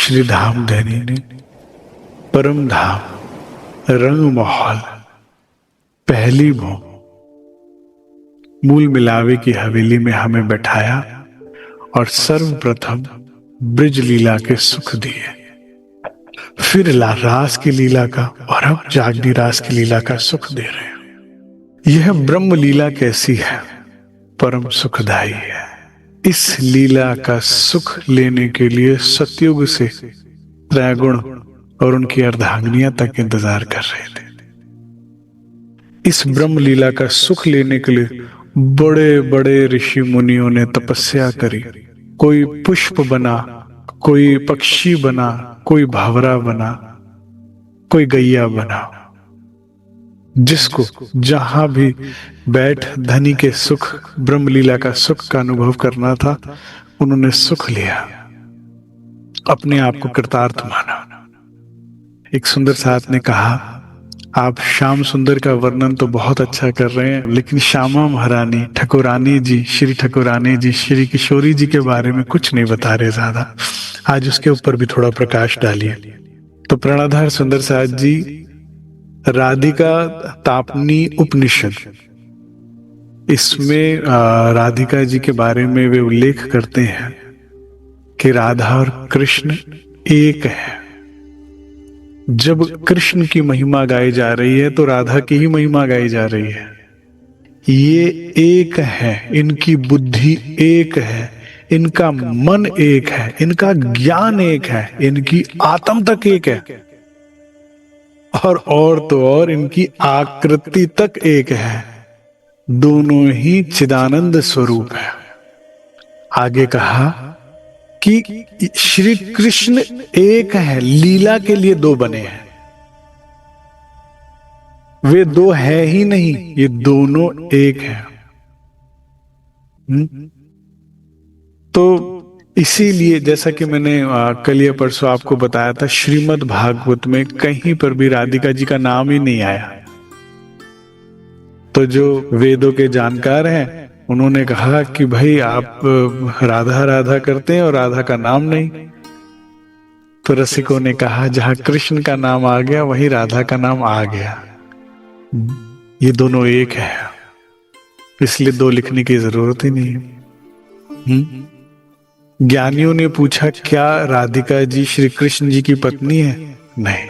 श्री धाम धनी ने परम धाम रंग महल पहली भो मूल मिलावे की हवेली में हमें बैठाया और सर्वप्रथम ब्रिज लीला के सुख दिए, फिर रास की लीला का और अब जागनी रास की लीला का सुख दे रहे हैं। यह ब्रह्म लीला कैसी है, परम सुखदायी है। इस लीला का सुख लेने के लिए सतयुग से त्रैगुण और उनकी अर्धांगिनियां तक इंतजार कर रहे थे। इस ब्रह्म लीला का सुख लेने के लिए बड़े बड़े ऋषि मुनियों ने तपस्या करी। कोई पुष्प बना, कोई पक्षी बना, कोई भावरा बना, कोई गैया बना। जिसको जहां भी बैठ धनी के सुख ब्रह्म लीला का सुख का अनुभव करना था, उन्होंने सुख लिया, अपने आप को कृतार्थ माना। एक सुंदर साथ ने कहा, आप श्याम सुंदर का वर्णन तो बहुत अच्छा कर रहे हैं, लेकिन श्यामा महारानी ठाकुरानी जी, श्री ठाकुरानी जी, श्री किशोरी जी के बारे में कुछ नहीं बता रहे ज्यादा। आज उसके ऊपर भी थोड़ा प्रकाश डालिए। तो प्रणधार सुंदर साथ जी राधिका तापनी उपनिषद, इसमें राधिका जी के बारे में वे उल्लेख करते हैं कि राधा और कृष्ण एक है। जब कृष्ण की महिमा गाई जा रही है तो राधा की ही महिमा गाई जा रही है। ये एक है, इनकी बुद्धि एक है, इनका मन एक है, इनका ज्ञान एक है, इनकी आत्म तक एक है, और तो और इनकी आकृति तक एक है। दोनों ही चिदानंद स्वरूप है। आगे कहा कि श्री कृष्ण एक है, लीला के लिए दो बने हैं। वे दो है ही नहीं, ये दोनों एक है। तो इसीलिए जैसा कि मैंने कल या परसों आपको बताया था, श्रीमद् भागवत में कहीं पर भी राधिका जी का नाम ही नहीं आया। तो जो वेदों के जानकार हैं, उन्होंने कहा कि भाई आप राधा राधा करते हैं और राधा का नाम नहीं। तो रसिकों ने कहा, जहां कृष्ण का नाम आ गया वहीं राधा का नाम आ गया। ये दोनों एक है, इसलिए दो लिखने की जरूरत ही नहीं है। ज्ञानियों ने पूछा, क्या राधिका जी श्री कृष्ण जी की पत्नी है? नहीं।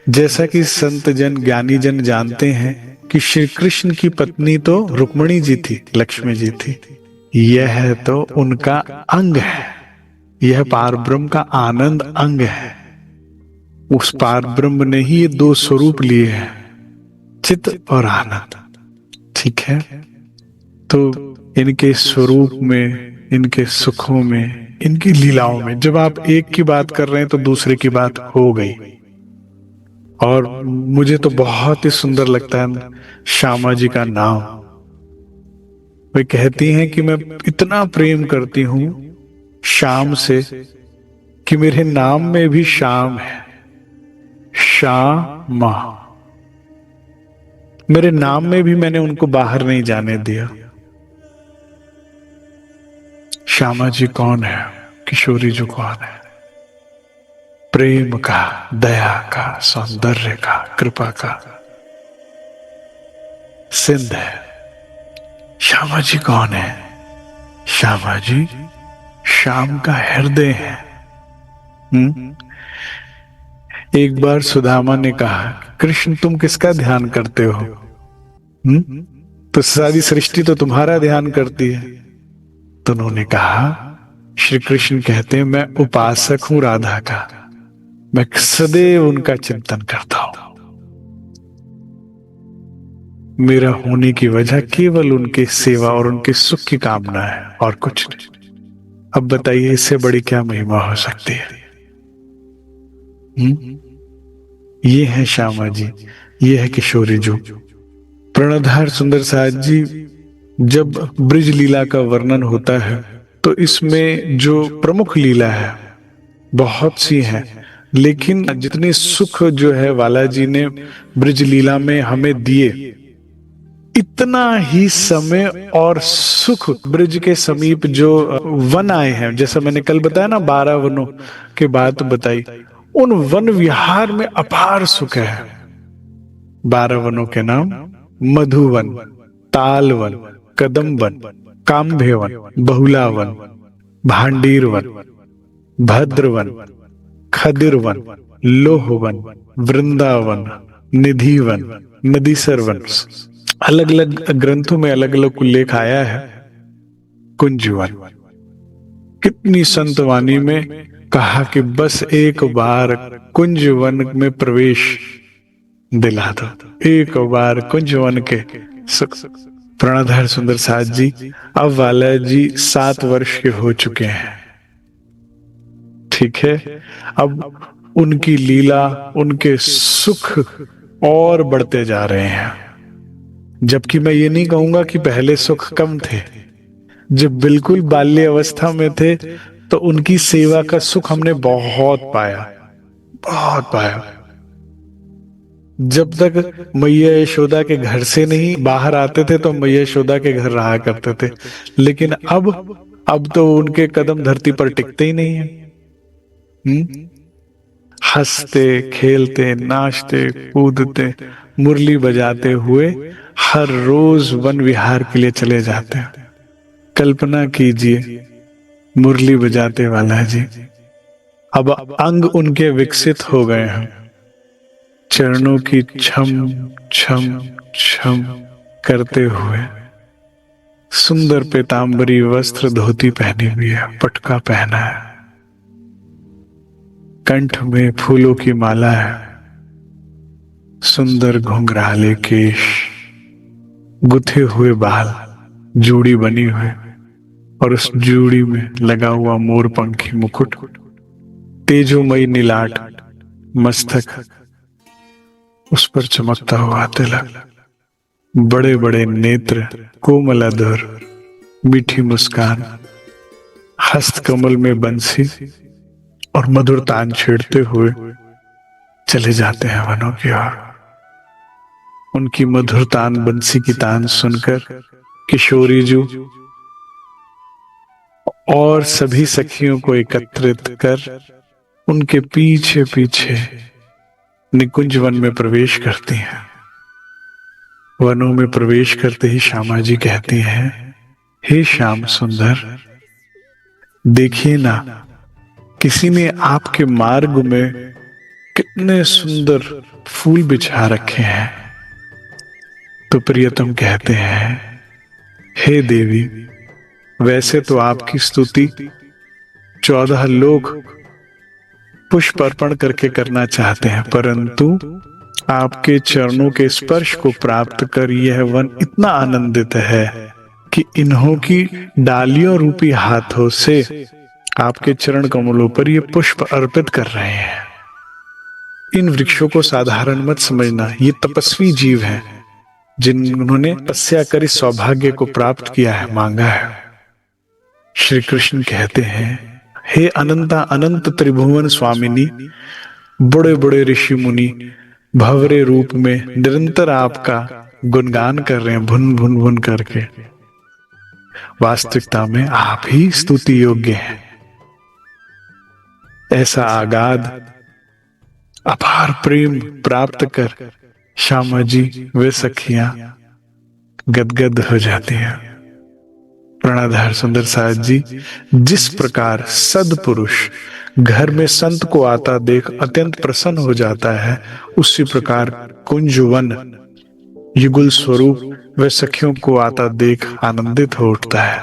जैसा कि संत जन ज्ञानी जन जानते हैं कि श्री कृष्ण की पत्नी तो रुक्मिणी जी थी, लक्ष्मी जी थी। यह तो उनका अंग है, यह पारब्रह्म का आनंद अंग है। उस पारब्रह्म ने ही ये दो स्वरूप लिए हैं, चित्त और आनंद। ठीक है, तो इनके स्वरूप में, इनके सुखों में, इनकी लीलाओं में जब आप एक की बात कर रहे हैं तो दूसरे की बात हो गई। और मुझे तो बहुत ही सुंदर लगता है श्यामा जी का नाम। वे कहती हैं कि मैं इतना प्रेम करती हूं श्याम से कि मेरे नाम में भी श्याम है, श्यामा। मेरे नाम में भी मैंने उनको बाहर नहीं जाने दिया। श्यामा जी कौन है, किशोरी जी कौन है? प्रेम का, दया का, सौंदर्य का, कृपा का सिंध है। श्यामा जी कौन है? श्यामा जी श्याम का हृदय है। एक बार सुदामा ने कहा, कृष्ण तुम किसका ध्यान करते हो? तो सारी सृष्टि तो तुम्हारा ध्यान करती है। तो उन्होंने कहा, श्री कृष्ण कहते हैं, मैं उपासक हूं राधा का, मैं सदैव उनका चिंतन करता हूं। मेरा होने की वजह केवल उनके सेवा और उनके सुख की कामना है और कुछ नहीं। अब बताइए इससे बड़ी क्या महिमा हो सकती है? ये है श्यामा जी, ये है किशोरी जी। प्रणधार सुंदर साथ जी, जब ब्रिज लीला का वर्णन होता है तो इसमें जो प्रमुख लीला है बहुत सी है, लेकिन जितने सुख जो है वाला जी ने ब्रिज लीला में हमें दिए, इतना ही समय और सुख ब्रिज के समीप जो वन आए हैं, जैसा मैंने कल बताया ना 12 वनों के बात बताई, उन वन विहार में अपार सुख है। 12 वनों के नाम मधुवन, तालवन, कदम्बन, काम्भेवन, बहुलावन, भांडीरवन, भद्रवन, खदिरवन, लोहवन, वृंदावन, निधिवन, नदीसरवन। अलग अलग ग्रंथों में अलग अलग उल्लेख आया है। कुंजवन, कितनी संतवाणी में कहा कि बस एक बार कुंजवन में प्रवेश दिला दो, एक बार कुंजवन के सुख। प्रणधार सुंदर साथ जी, अब वाला जी 7 वर्ष के हो चुके हैं, ठीक है। अब उनकी लीला, उनके सुख और बढ़ते जा रहे हैं। जबकि मैं ये नहीं कहूंगा कि पहले सुख कम थे। जब बिल्कुल बाल्य अवस्था में थे तो उनकी सेवा का सुख हमने बहुत पाया, बहुत पाया। जब तक मैया यशोदा के घर से नहीं बाहर आते थे तो मैया यशोदा के घर रहा करते थे, लेकिन अब तो उनके कदम धरती पर टिकते ही नहीं है। हंसते खेलते नाचते कूदते मुरली बजाते हुए हर रोज वन विहार के लिए चले जाते हैं। कल्पना कीजिए, मुरली बजाते वाला जी, अब अंग उनके विकसित हो गए हैं। चरणों की छम छम छम करते हुए सुंदर पीतांबरी वस्त्र धोती पहनी हुई है, पटका पहना है, कंठ में फूलों की माला है, सुंदर घुंघराले केश, गुथे हुए बाल, जूड़ी बनी हुई और उस जूड़ी में लगा हुआ मोरपंखी मुकुट, तेजोमयी नीलाट मस्तक, उस पर चमकता हुआ तिलक, बड़े बड़े नेत्र, कोमल अधर, मीठी मुस्कान, हस्त कमल में बंसी और मधुर तान छेड़ते हुए चले जाते हैं वनों की ओर। उनकी मधुर तान बंसी की तान सुनकर किशोरी जी और सभी सखियों को एकत्रित कर उनके पीछे पीछे निकुंज वन में प्रवेश करती हैं। वनों में प्रवेश करते ही श्यामा जी कहती हैं, हे श्याम सुंदर, देखिए ना, किसी ने आपके मार्ग में कितने सुंदर फूल बिछा रखे हैं। तो प्रियतम कहते हैं, हे देवी, वैसे तो आपकी स्तुति 14 लोग पुष्प अर्पण करके करना चाहते हैं, परंतु आपके चरणों के स्पर्श को प्राप्त कर यह वन इतना आनंदित है कि इन्हों की डालियों रूपी हाथों से आपके चरण कमलों पर ये पुष्प अर्पित कर रहे हैं। इन वृक्षों को साधारण मत समझना, ये तपस्वी जीव हैं जिन्होंने तपस्या कर इस सौभाग्य को प्राप्त किया है, मांगा है। श्री कृष्ण कहते हैं, हे अनंता अनंत त्रिभुवन स्वामिनी, बड़े बड़े ऋषि मुनि भंवरे रूप में निरंतर आपका गुणगान कर रहे हैं, भुन भुन भुन करके। वास्तविकता में आप ही स्तुति योग्य हैं। ऐसा आगाध अपार प्रेम प्राप्त कर श्यामा जी वे सखियां गदगद हो जाती हैं। प्रणधार सुंदर साथ जी, जिस प्रकार सद्पुरुष घर में संत को आता देख अत्यंत प्रसन्न हो जाता है, उसी प्रकार कुंजवन युगुल स्वरूप वे सखियों को आता देख आनंदित हो उठता है।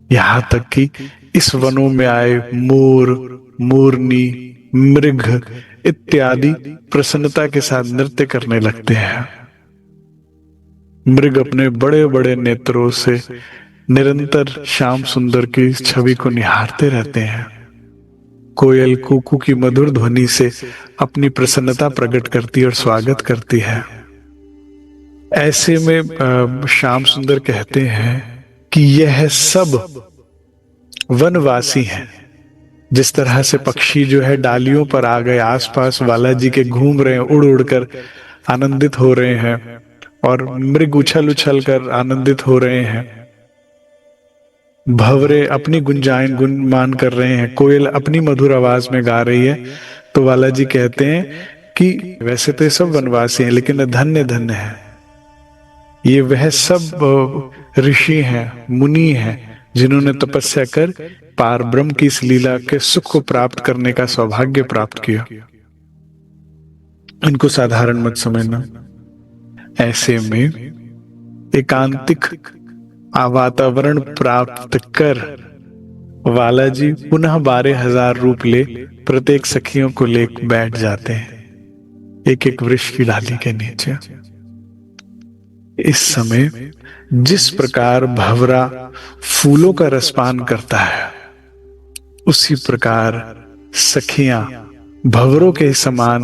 यहां तक कि इस वनों में आए मोर, मोरनी, मृग इत्यादि प्रसन्नता के साथ नृत्य करने लगते हैं। मृग अपने बड़े बड़े नेत्रों से निरंतर श्याम सुंदर की छवि को निहारते रहते हैं। कोयल कुकू की मधुर ध्वनि से अपनी प्रसन्नता प्रकट करती और स्वागत करती है। ऐसे में श्याम सुंदर कहते हैं कि यह सब वनवासी हैं। जिस तरह से पक्षी जो है डालियों पर आ गए, आसपास बालाजी के घूम रहे हैं, उड़ उड़ कर आनंदित हो रहे हैं, और मृग उछल उछल कर आनंदित हो रहे हैं। भंवरे अपनी गुंजायन गुणमान कर रहे हैं, कोयल अपनी मधुर आवाज में गा रही है। तो वाला जी कहते हैं कि वैसे तो ये सब वनवासी हैं, लेकिन धन्य धन्य है ये वह सब ऋषि हैं, मुनि हैं, जिन्होंने तपस्या कर पार ब्रह्म की इस लीला के सुख को प्राप्त करने का सौभाग्य प्राप्त किया। इनको साधारण मत समझना। ऐसे में एकांतिक वातावरण प्राप्त कर वाला जी पुनः 12,000 रूप ले प्रत्येक सखियों को ले बैठ जाते हैं एक एक वृक्ष की डाली के नीचे। इस समय जिस प्रकार भंवरा फूलों का रसपान करता है, उसी प्रकार सखियां भंवरों के समान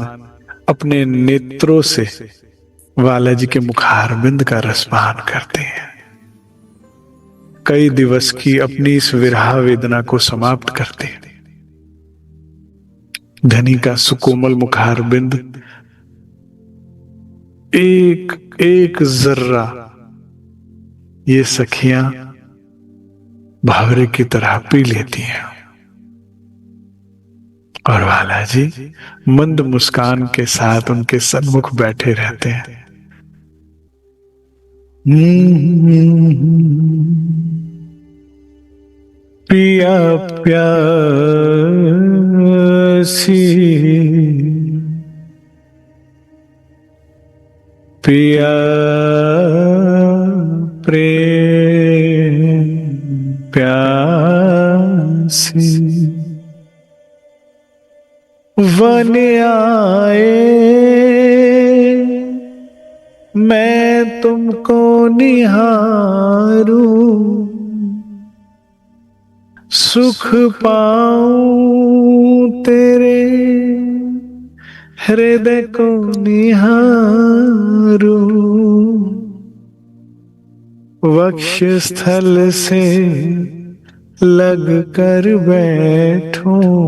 अपने नेत्रों से वाला जी के मुखारबिंद का रसपान करते हैं। कई दिवस की अपनी इस विरह वेदना को समाप्त करते हैं। धनी का सुकोमल मुखारबिंद एक एक जर्रा ये सखियां भंवरे की तरह पी लेती हैं और वाला जी मंद मुस्कान के साथ उनके सन्मुख बैठे रहते हैं। पिया प्यासी पिया प्रेम प्यासी वन आए मैं तुमको निहारूं, सुख पाऊं तेरे हृदय को निहारूं, वक्षस्थल से लग कर बैठूं,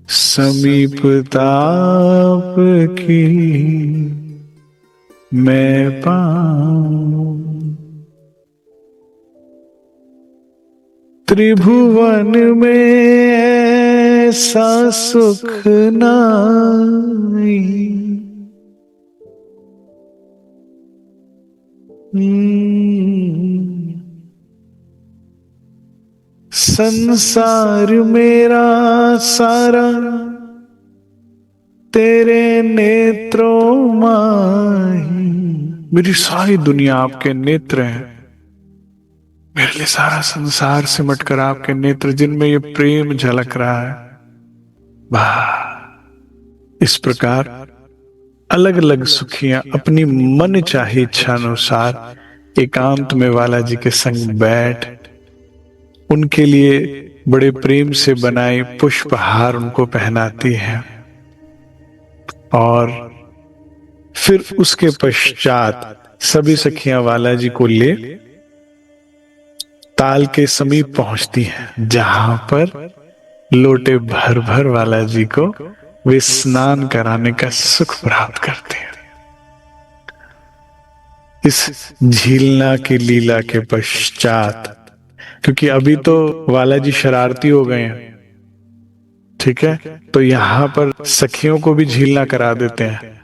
समीपताप की मैं पाऊं। त्रिभुवन में ऐसा सुख नाई, संसार मेरा सारा तेरे नेत्रों माही। मेरी सारी दुनिया आपके नेत्र हैं, मेरे लिए सारा संसार सिमट कर आपके नेत्र, जिनमें ये प्रेम झलक रहा है। वाह! इस प्रकार अलग अलग सुखियां अपनी मन चाही इच्छा अनुसार एकांत में वाला जी के संग बैठ उनके लिए बड़े प्रेम से बनाए पुष्पहार उनको पहनाती है और फिर उसके पश्चात सभी सखियां वाला जी को ले ताल के समीप पहुंचती हैं, जहां पर लोटे भर भर वाला जी को वे स्नान कराने का सुख प्राप्त करते हैं। इस झीलना की लीला के पश्चात, क्योंकि अभी तो वाला जी शरारती हो गए हैं, ठीक है, तो यहां पर सखियों को भी झीलना करा देते हैं।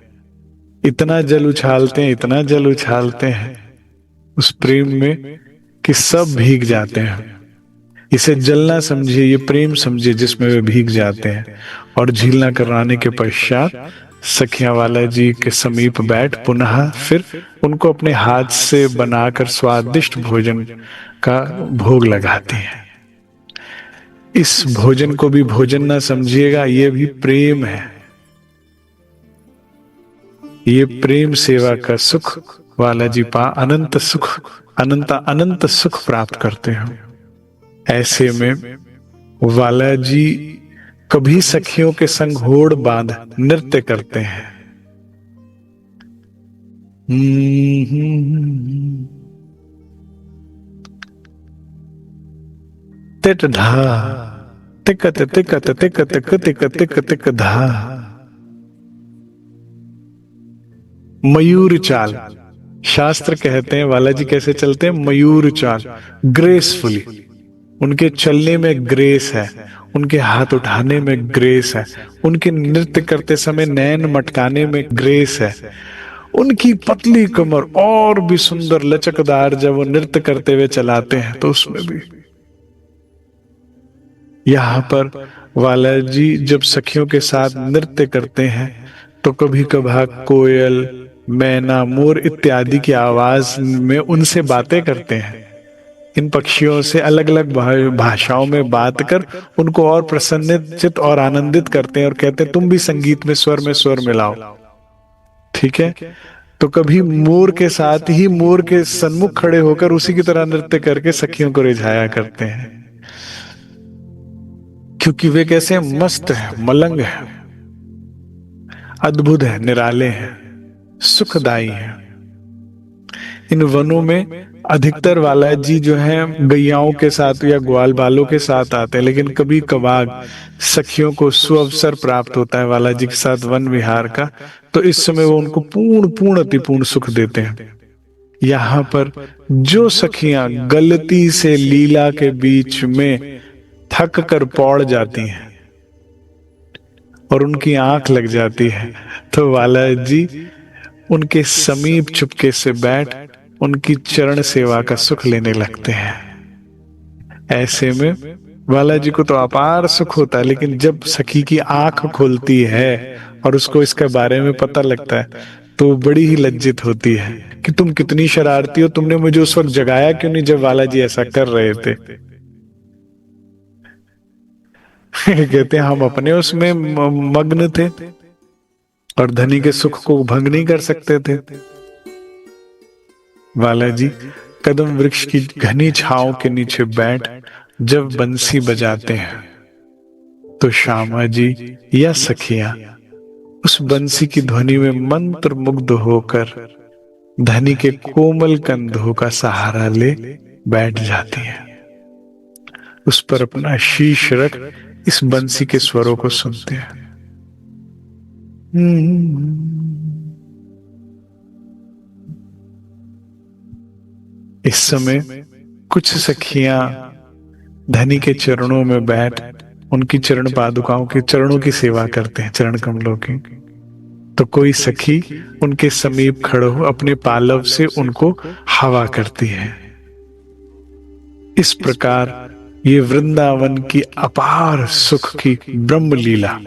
इतना जल उछालते हैं, इतना जल उछालते हैं उस प्रेम में कि सब भीग जाते हैं। इसे जल ना समझिए, ये प्रेम समझिए जिसमें वे भीग जाते हैं। और झीलना कराने के पश्चात सखियां वाला जी के समीप बैठ पुनः फिर उनको अपने हाथ से बनाकर स्वादिष्ट भोजन का भोग लगाती हैं। इस भोजन को भी भोजन ना समझिएगा, ये भी प्रेम है। ये प्रेम सेवा का सुख वाला जी अनंत सुख, अनंत सुख प्राप्त करते हैं। ऐसे में वाला जी कभी सखियों के संग होड़ बांध नृत्य करते हैं। तिट धा तिकत तिकत तिक तिक तिक तिक तिक धा, मयूर चाल। शास्त्र कहते हैं बालाजी कैसे चलते हैं, मयूर चाल, ग्रेसफुली। उनके चलने में ग्रेस है, उनके हाथ उठाने में ग्रेस है, उनके नृत्य करते समय नैन मटकाने में ग्रेस है, उनकी पतली कमर और भी सुंदर लचकदार जब वो नृत्य करते हुए चलाते हैं तो उसमें भी। यहाँ पर बालाजी जब सखियों के साथ नृत्य करते हैं तो कभी कभार कोयल, मैना, मोर इत्यादि की आवाज में उनसे बातें करते हैं। इन पक्षियों से अलग अलग भाषाओं में बात कर उनको और प्रसन्नचित और आनंदित करते हैं और कहते हैं तुम भी संगीत में स्वर मिलाओ। ठीक है, तो कभी मोर के साथ ही मोर के सन्मुख खड़े होकर उसी की तरह नृत्य करके सखियों को रिझाया करते हैं, क्योंकि वे कैसे मस्त है, मलंग है, अद्भुत है, निराले हैं, सुखदाई है। इन वनों में अधिकतर बालाजी जो है गैयाओं के साथ या ग्वाल बालों के साथ आते हैं, लेकिन कभी कभार सखियों को सुअवसर प्राप्त होता है बालाजी के साथ वन विहार का, तो इस समय वो उनको पूर्ण अतिपूर्ण सुख देते हैं। यहाँ पर जो सखियां गलती से लीला के बीच में थक कर पौड़ जाती हैं और उनकी आंख लग जाती है, तो बालाजी उनके समीप चुपके से बैठ उनकी चरण सेवा का सुख लेने लगते हैं। ऐसे में बालाजी को तो अपार सुख होता है, लेकिन जब सखी की आंख खुलती है और उसको इसके बारे में पता लगता है तो बड़ी ही लज्जित होती है कि तुम कितनी शरारती हो, तुमने मुझे उस वक्त जगाया क्यों नहीं जब बालाजी ऐसा कर रहे थे। कहते हैं हम अपने उसमें मग्न थे और धनी के सुख को भंग नहीं कर सकते थे। बालाजी कदम वृक्ष की घनी छांव के नीचे बैठ जब बंसी बजाते हैं तो श्यामा जी या सखियां उस बंसी की ध्वनि में मंत्र मुग्ध होकर धनी के कोमल कंधों का सहारा ले बैठ जाती हैं, उस पर अपना शीश रख इस बंसी के स्वरों को सुनते हैं। इस समय कुछ सखियां धनी के चरणों में बैठ उनकी चरण पादुकाओं के चरणों की सेवा करते हैं, चरण कमलों की। तो कोई सखी उनके समीप खड़े हो अपने पालव से उनको हवा करती है। इस प्रकार ये वृंदावन की अपार सुख की ब्रह्म लीला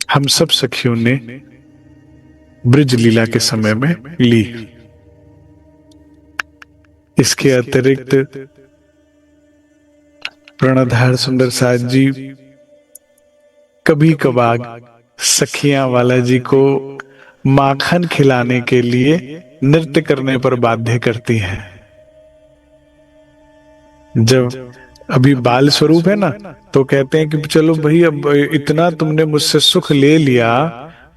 हम सब सखियों ने ब्रिज लीला के समय में ली। इसके अतिरिक्त प्रणधार सुंदर साथ जी कभी कभार सखियां बालाजी को माखन खिलाने के लिए नृत्य करने पर बाध्य करती हैं। जब अभी बाल स्वरूप है ना, तो कहते हैं कि चलो भाई अब इतना तुमने मुझसे सुख ले लिया,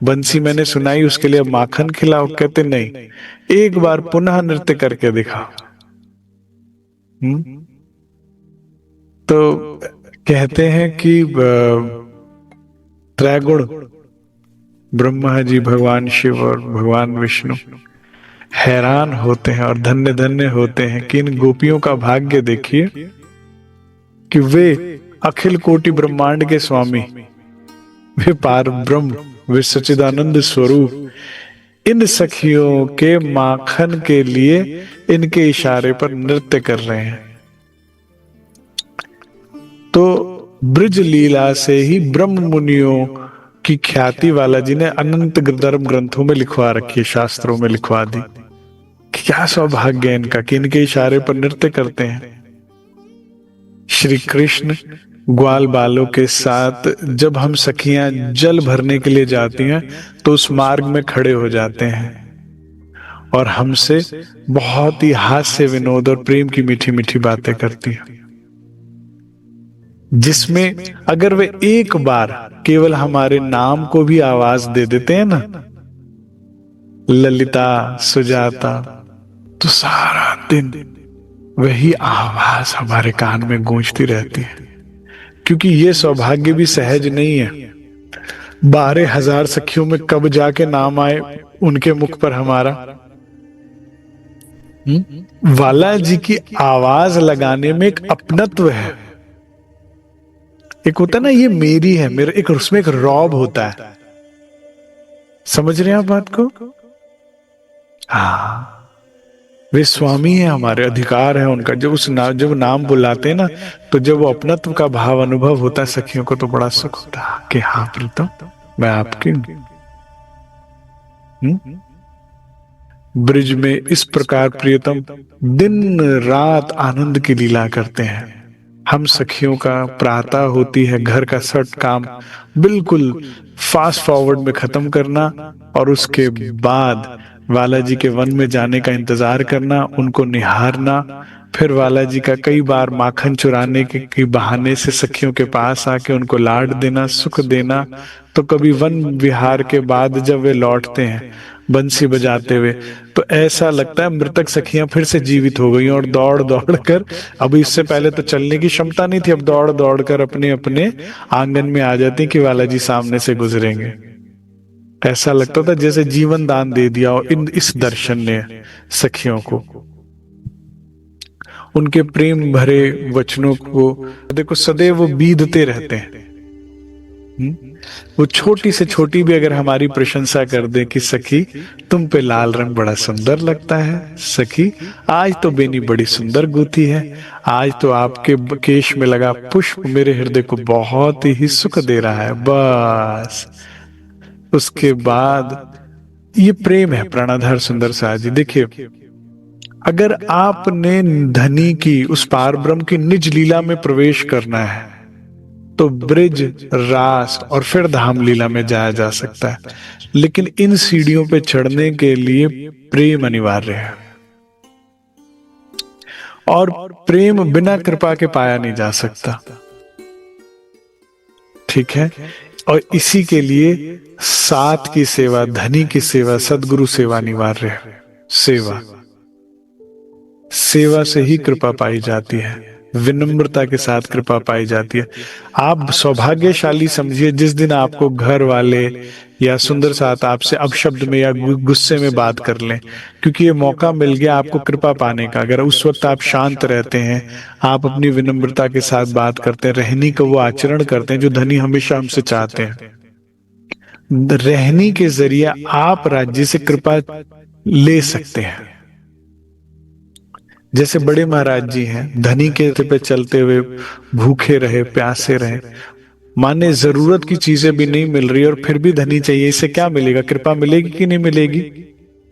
बंसी मैंने सुनाई, उसके लिए अब माखन खिलाओ। कहते नहीं, एक बार पुनः नृत्य करके दिखाओ। तो कहते हैं कि त्रैगुण ब्रह्मा जी, भगवान शिव और भगवान विष्णु हैरान होते हैं और धन्य धन्य होते हैं कि इन गोपियों का भाग्य देखिए कि वे अखिल कोटि ब्रह्मांड के स्वामी, वे पार ब्रह्म, वे सच्चिदानंद स्वरूप इन सखियों के माखन के लिए इनके इशारे पर नृत्य कर रहे हैं। तो ब्रिज लीला से ही ब्रह्म मुनियों की ख्याति बालाजी ने अनंत धर्म ग्रंथों में लिखवा रखी है, शास्त्रों में लिखवा दी। क्या सौभाग्य है इनका कि इनके इशारे पर नृत्य करते हैं। श्री कृष्ण ग्वाल बालों के साथ जब हम सखियां जल भरने के लिए जाती हैं तो उस मार्ग में खड़े हो जाते हैं और हमसे बहुत ही हास्य विनोद और प्रेम की मीठी मीठी बातें करती हैं, जिसमें अगर वे एक बार केवल हमारे नाम को भी आवाज दे देते हैं ना, ललिता, सुजाता, तो सारा दिन वही आवाज हमारे कान में गूंजती रहती है। क्योंकि ये सौभाग्य भी सहज नहीं है। 12,000 सखियों में कब जाके नाम आए उनके मुख पर हमारा। वाला जी की आवाज लगाने में एक अपनत्व है। एक होता है ना, ये मेरी है, मेरे एक उसमें एक रौब होता है। समझ रहे हैं आप बात को? हाँ, वे स्वामी है हमारे, अधिकार है उनका। जब नाम बुलाते हैं ना, तो जब वो अपनत्व का भाव अनुभव होता है सखियों को, तो बड़ा सुख होता है कि हाँ प्रीतम, मैं आपकी ब्रिज में इस प्रकार प्रियतम दिन रात आनंद की लीला करते हैं। हम सखियों का प्रातः होती है घर का सट काम बिल्कुल फास्ट फॉरवर्ड में खत्म करना, और उसके बाद वाला जी के वन में जाने का इंतजार करना, उनको निहारना, फिर वाला जी का कई बार माखन चुराने के बहाने से सखियों के पास आके उनको लाड देना, सुख देना। तो कभी वन विहार के बाद जब वे लौटते हैं बंसी बजाते हुए, तो ऐसा लगता है मृतक सखियां फिर से जीवित हो गई और दौड़ दौड़ कर, अभी इससे पहले तो चलने की क्षमता नहीं थी, अब दौड़ दौड़ कर अपने अपने आंगन में आ जाती कि वाला जी सामने से गुजरेंगे। ऐसा लगता था जैसे जीवन दान दे दिया और इस दर्शन ने सखियों को। उनके प्रेम भरे वचनों को देखो सदैव वो बीधते रहते हैं। वो छोटी से छोटी भी अगर हमारी प्रशंसा कर दे कि सखी तुम पे लाल रंग बड़ा सुंदर लगता है, सखी आज तो बेनी बड़ी सुंदर गूथी है, आज तो आपके केश में लगा पुष्प मेरे हृदय को बहुत ही सुख दे रहा है, बस उसके बाद ये प्रेम है। प्राणाधार सुंदर सा जी देखिए, अगर आपने धनी की उस पार ब्रह्म की निज लीला में प्रवेश करना है तो ब्रिज, रास और फिर धाम लीला में जाया जा सकता है, लेकिन इन सीढ़ियों पे चढ़ने के लिए प्रेम अनिवार्य है, और प्रेम बिना कृपा के पाया नहीं जा सकता। ठीक है, और इसी के लिए साथ की सेवा, धनी की सेवा, सदगुरु सेवा अनिवार्य है। सेवा से ही कृपा पाई जाती है, विनम्रता के साथ कृपा पाई जाती है। आप सौभाग्यशाली समझिए जिस दिन आपको घर वाले या सुंदर साथ आपसे अपशब्द में या गुस्से में बात कर लें, क्योंकि ये मौका मिल गया आपको कृपा पाने का। अगर उस वक्त आप शांत रहते हैं, आप अपनी विनम्रता के साथ बात करते हैं, रहनी का वो आचरण करते हैं जो धनी हमेशा हमसे चाहते हैं, रहनी के जरिए आप राज्य से कृपा ले सकते हैं। जैसे बड़े महाराज जी हैं, धनी के पे चलते हुए भूखे रहे, प्यासे रहे, माने जरूरत की चीजें भी नहीं मिल रही और फिर भी धनी चाहिए, इससे क्या मिलेगा? कृपा मिलेगी कि नहीं मिलेगी?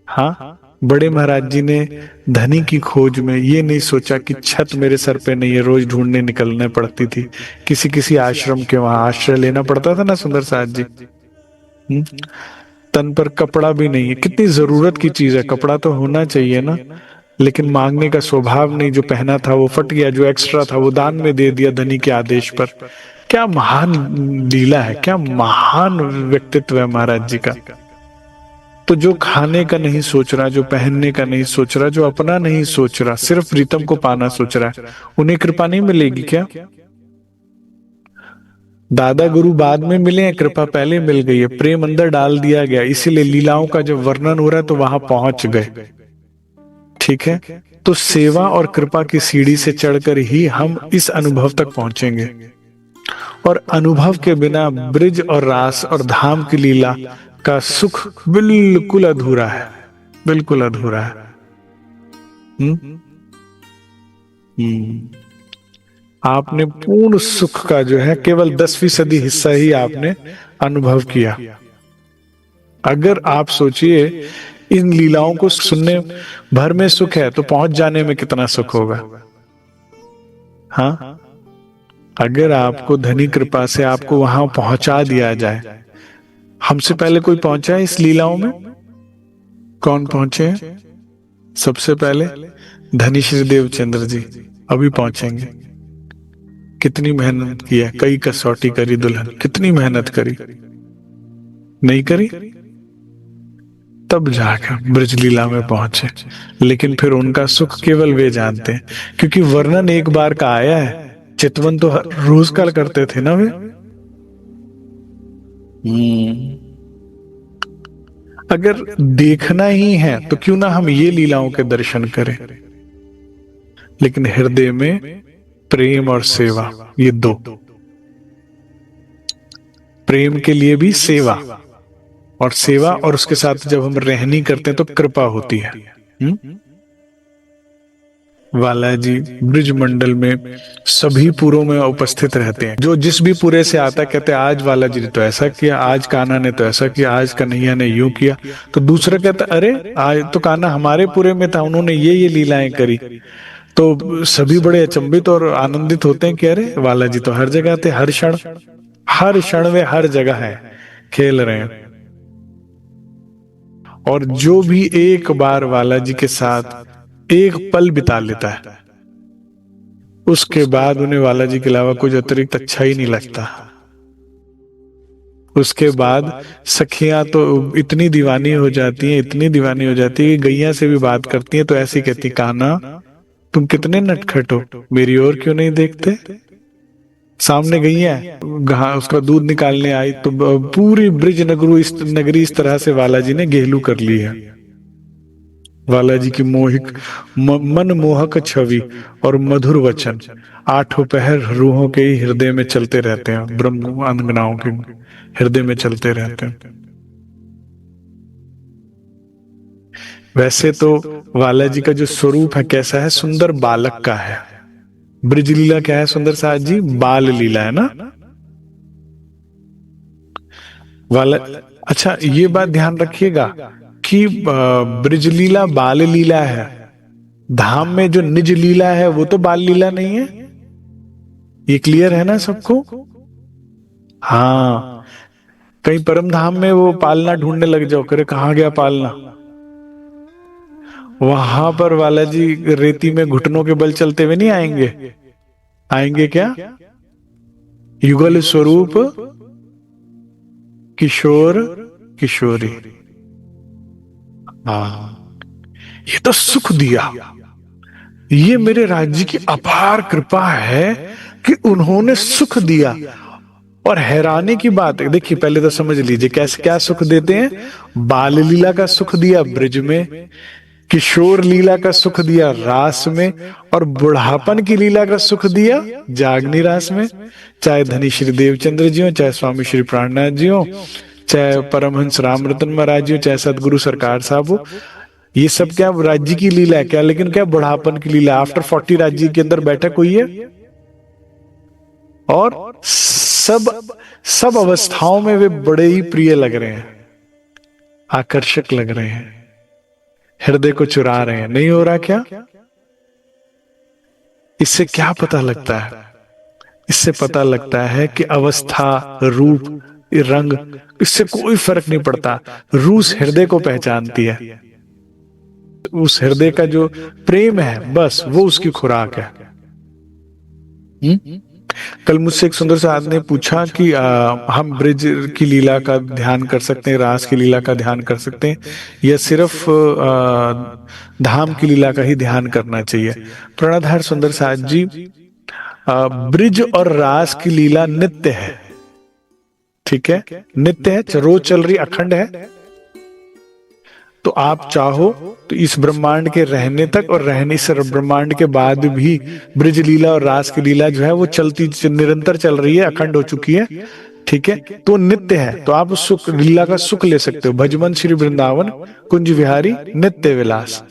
हाँ, बड़े महाराज जी ने धनी की खोज में ये नहीं सोचा कि छत मेरे सर पे नहीं है, रोज ढूंढने निकलने पड़ती थी, किसी किसी आश्रम के वहां आश्रय लेना पड़ता था ना सुंदर साथ जी। तन पर कपड़ा भी नहीं है, कितनी जरूरत की चीज है, कपड़ा तो होना चाहिए ना, लेकिन मांगने का स्वभाव नहीं, जो पहना था वो फट गया, जो एक्स्ट्रा था वो दान में दे दिया धनी के आदेश पर। क्या महान लीला है, क्या महान व्यक्तित्व है महाराज जी का। तो जो खाने का नहीं सोच रहा, जो पहनने का नहीं सोच रहा, जो अपना नहीं सोच रहा, सिर्फ प्रीतम को पाना सोच रहा है, उन्हें कृपा नहीं मिलेगी क्या? दादा गुरु बाद में मिले हैं, कृपा पहले मिल गई है, प्रेम अंदर डाल दिया गया, इसीलिए लीलाओं का जब वर्णन हो रहा है तो वहां पहुंच गए। ठीक है, तो सेवा और कृपा की सीढ़ी से चढ़कर ही हम इस अनुभव तक पहुंचेंगे, और अनुभव के बिना ब्रिज और रास और धाम की लीला का सुख बिल्कुल अधूरा है, बिल्कुल अधूरा है। आपने पूर्ण सुख का जो है केवल 10% हिस्सा ही आपने अनुभव किया। अगर आप सोचिए इन लीलाओं को सुनने भर में सुख है तो पहुंच जाने में कितना सुख होगा। हाँ, अगर आपको धनी कृपा से आपको वहां पहुंचा दिया जाए, हमसे पहले कोई पहुंचा है इस लीलाओं में? कौन पहुंचे हैं? सबसे पहले धनी श्री देवचंद्र जी अभी पहुंचेंगे। कितनी मेहनत की है, कई कसौटी करी दुल्हन, कितनी मेहनत करी, नहीं करी, तब जाकर ब्रजलीला में पहुंचे। लेकिन फिर उनका सुख केवल वे जानते हैं, क्योंकि वर्णन एक बार का आया है, चितवन तो रोज का करते थे ना वे। अगर देखना ही है तो क्यों ना हम ये लीलाओं के दर्शन करें। लेकिन हृदय में प्रेम और सेवा, ये दो, प्रेम के लिए भी सेवा, और सेवा और उसके साथ जब हम रहनी करते हैं तो कृपा होती है। बालाजी ब्रिज मंडल में सभी पुरों में उपस्थित रहते हैं। जो जिस भी पुरे से आता कहते हैं आज बालाजी ने तो ऐसा किया, आज कान्हा ने तो ऐसा किया, आज कन्हैया ने यूं किया। तो दूसरा कहता अरे आज तो कान्हा हमारे पुरे में था, उन्होंने ये लीलाएं करी। तो सभी बड़े अचंभित और आनंदित होते हैं कि अरे बालाजी तो हर जगह थे, हर क्षण वे हर जगह है, खेल रहे हैं। और जो भी एक बार बालाजी के साथ एक पल बिता लेता है, उसके बाद उन्हें बालाजी के अलावा कुछ अतिरिक्त अच्छा ही नहीं लगता। उसके बाद सखियां तो इतनी दीवानी हो जाती हैं, इतनी दीवानी हो जाती है कि गैया से भी बात करती हैं तो ऐसी कहती, कान्हा तुम कितने नटखट हो, मेरी ओर क्यों नहीं देखते। सामने गैया उसका दूध निकालने आई तो पूरी ब्रिज नगरी इस तरह से बालाजी ने गेलू कर ली है। बालाजी की मनमोहक छवि और मधुर वचन आठों पहर रूहों के ही हृदय में चलते रहते हैं, ब्रह्म अंगनाओं के हृदय में चलते रहते हैं। वैसे तो बालाजी का जो स्वरूप है कैसा है, सुंदर बालक का है। ब्रिज लीला क्या है सुंदर साज जी, बाल लीला है ना वाला। अच्छा ये बात ध्यान रखिएगा कि ब्रिज लीला बाल लीला है, धाम में जो निज लीला है वो तो बाल लीला नहीं है। ये क्लियर है ना सबको। हाँ कहीं परम धाम में वो पालना ढूंढने लग जाओ, करे कहां गया पालना, वहां पर बालाजी रेती में घुटनों के बल चलते हुए नहीं आएंगे। आएंगे क्या, युगल स्वरूप किशोर किशोरी। हाँ ये तो सुख दिया, ये मेरे राज्य की अपार कृपा है कि उन्होंने सुख दिया। और हैरानी की बात है, देखिए पहले तो समझ लीजिए कैसे क्या सुख देते हैं। बाल लीला का सुख दिया ब्रिज में, किशोर लीला का सुख दिया रास में, और बुढ़ापन की लीला का सुख दिया जागनी रास में। चाहे धनी श्री देवचंद्र जी हो, चाहे स्वामी श्री प्राणनाथ जी हो, चाहे परमहंस रामरतन महाराज जी हो, चाहे सदगुरु सरकार साहब हो, ये सब क्या राज्य की लीला है क्या, लेकिन क्या बुढ़ापन की लीला। आफ्टर 40 राज्य के अंदर बैठक हुई है और सब अवस्थाओं में वे बड़े ही प्रिय लग रहे हैं, आकर्षक लग रहे हैं, हृदय को चुरा रहे हैं। नहीं हो रहा क्या। इससे क्या पता लगता है, इससे पता लगता है कि अवस्था रूप रंग इससे कोई फर्क नहीं पड़ता, रूस हृदय को पहचानती है। उस हृदय का जो प्रेम है बस वो उसकी खुराक है। कल मुझसे एक सुंदर सा आदमी ने पूछा कि हम ब्रिज की लीला का ध्यान कर सकते हैं, रास की लीला का ध्यान कर सकते हैं, या सिर्फ धाम की लीला का ही ध्यान करना चाहिए। प्रणधार सुंदर साज जी, ब्रिज और रास की लीला नित्य है, ठीक है, नित्य है, रोज चल रही, अखंड है। तो आप चाहो तो इस ब्रह्मांड के रहने तक और रहने से ब्रह्मांड के बाद भी ब्रिज लीला और रास की लीला जो है वो चलती निरंतर चल रही है, अखंड हो चुकी है, ठीक है, तो नित्य है। तो आप उस सुख लीला का सुख ले सकते हो। भजमन श्री वृंदावन कुंज विहारी नित्य विलास,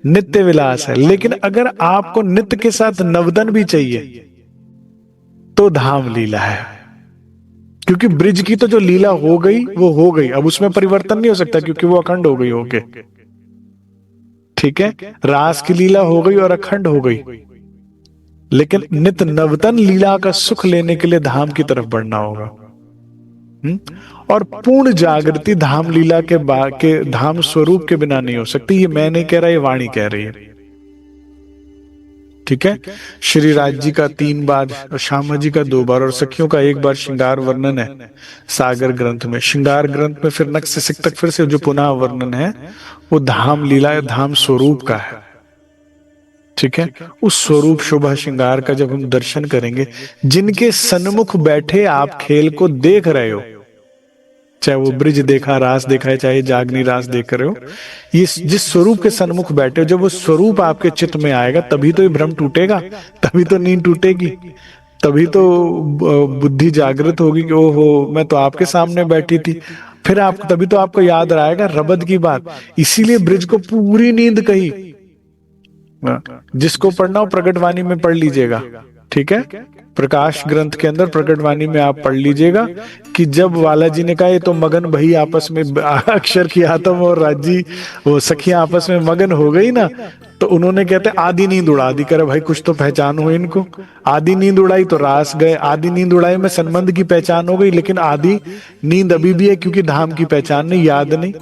नित्य विलास है। लेकिन अगर आपको नित्य के साथ नवदन भी चाहिए तो धाम लीला है, क्योंकि ब्रिज की तो जो लीला हो गई वो हो गई, अब उसमें परिवर्तन नहीं हो सकता क्योंकि वो अखंड हो गई होके, ठीक है। रास की लीला हो गई और अखंड हो गई, लेकिन नित्य नवतन लीला का सुख लेने के लिए धाम की तरफ बढ़ना होगा। और पूर्ण जागृति धाम लीला के धाम स्वरूप के बिना नहीं हो सकती। ये मैं नहीं कह रहा, ये वाणी कह रही है, ठीक है। श्री राज जी का 3 बार, श्यामा जी का 2 बार और सखियों का 1 बार श्रृंगार वर्णन है सागर ग्रंथ में। श्रृंगार ग्रंथ में फिर नक्श सिक तक फिर से जो पुनः वर्णन है वो धाम लीला धाम स्वरूप का है, ठीक है। उस स्वरूप शोभा श्रृंगार का जब हम दर्शन करेंगे, जिनके सन्मुख बैठे आप खेल को देख रहे हो, चाहे वो ब्रिज देखा रास देखा है, चाहे जागनी रास देख रहे हो, ये जिस स्वरूप के सन्मुख बैठे हो, जब वो स्वरूप आपके चित्त में आएगा तभी तो ये भ्रम टूटेगा, तभी तो नींद टूटेगी, तभी तो बुद्धि जागृत होगी कि ओहो मैं तो आपके सामने बैठी थी। फिर आप तभी तो आपको याद आएगा रबद की बात। इसीलिए ब्रिज को पूरी नींद कही। जिसको पढ़ना हो प्रकटवाणी में पढ़ लीजिएगा, ठीक है, प्रकाश ग्रंथ के अंदर प्रकटवाणी में आप पढ़ लीजिएगा कि जब वाला जी ने कहा ये तो मगन भई आपस में, अक्षर की आत्म और राजी वो सखियां आपस में मगन हो गई ना, तो उन्होंने कहते आधी नींद उड़ा दी। करे भाई कुछ तो पहचान हो इनको, आधी नींद उड़ाई तो रास गए, आधी नींद उड़ाई में संबंध की पहचान हो गई, लेकिन आधी नींद अभी भी है क्योंकि धाम की पहचान नहीं, याद नहीं।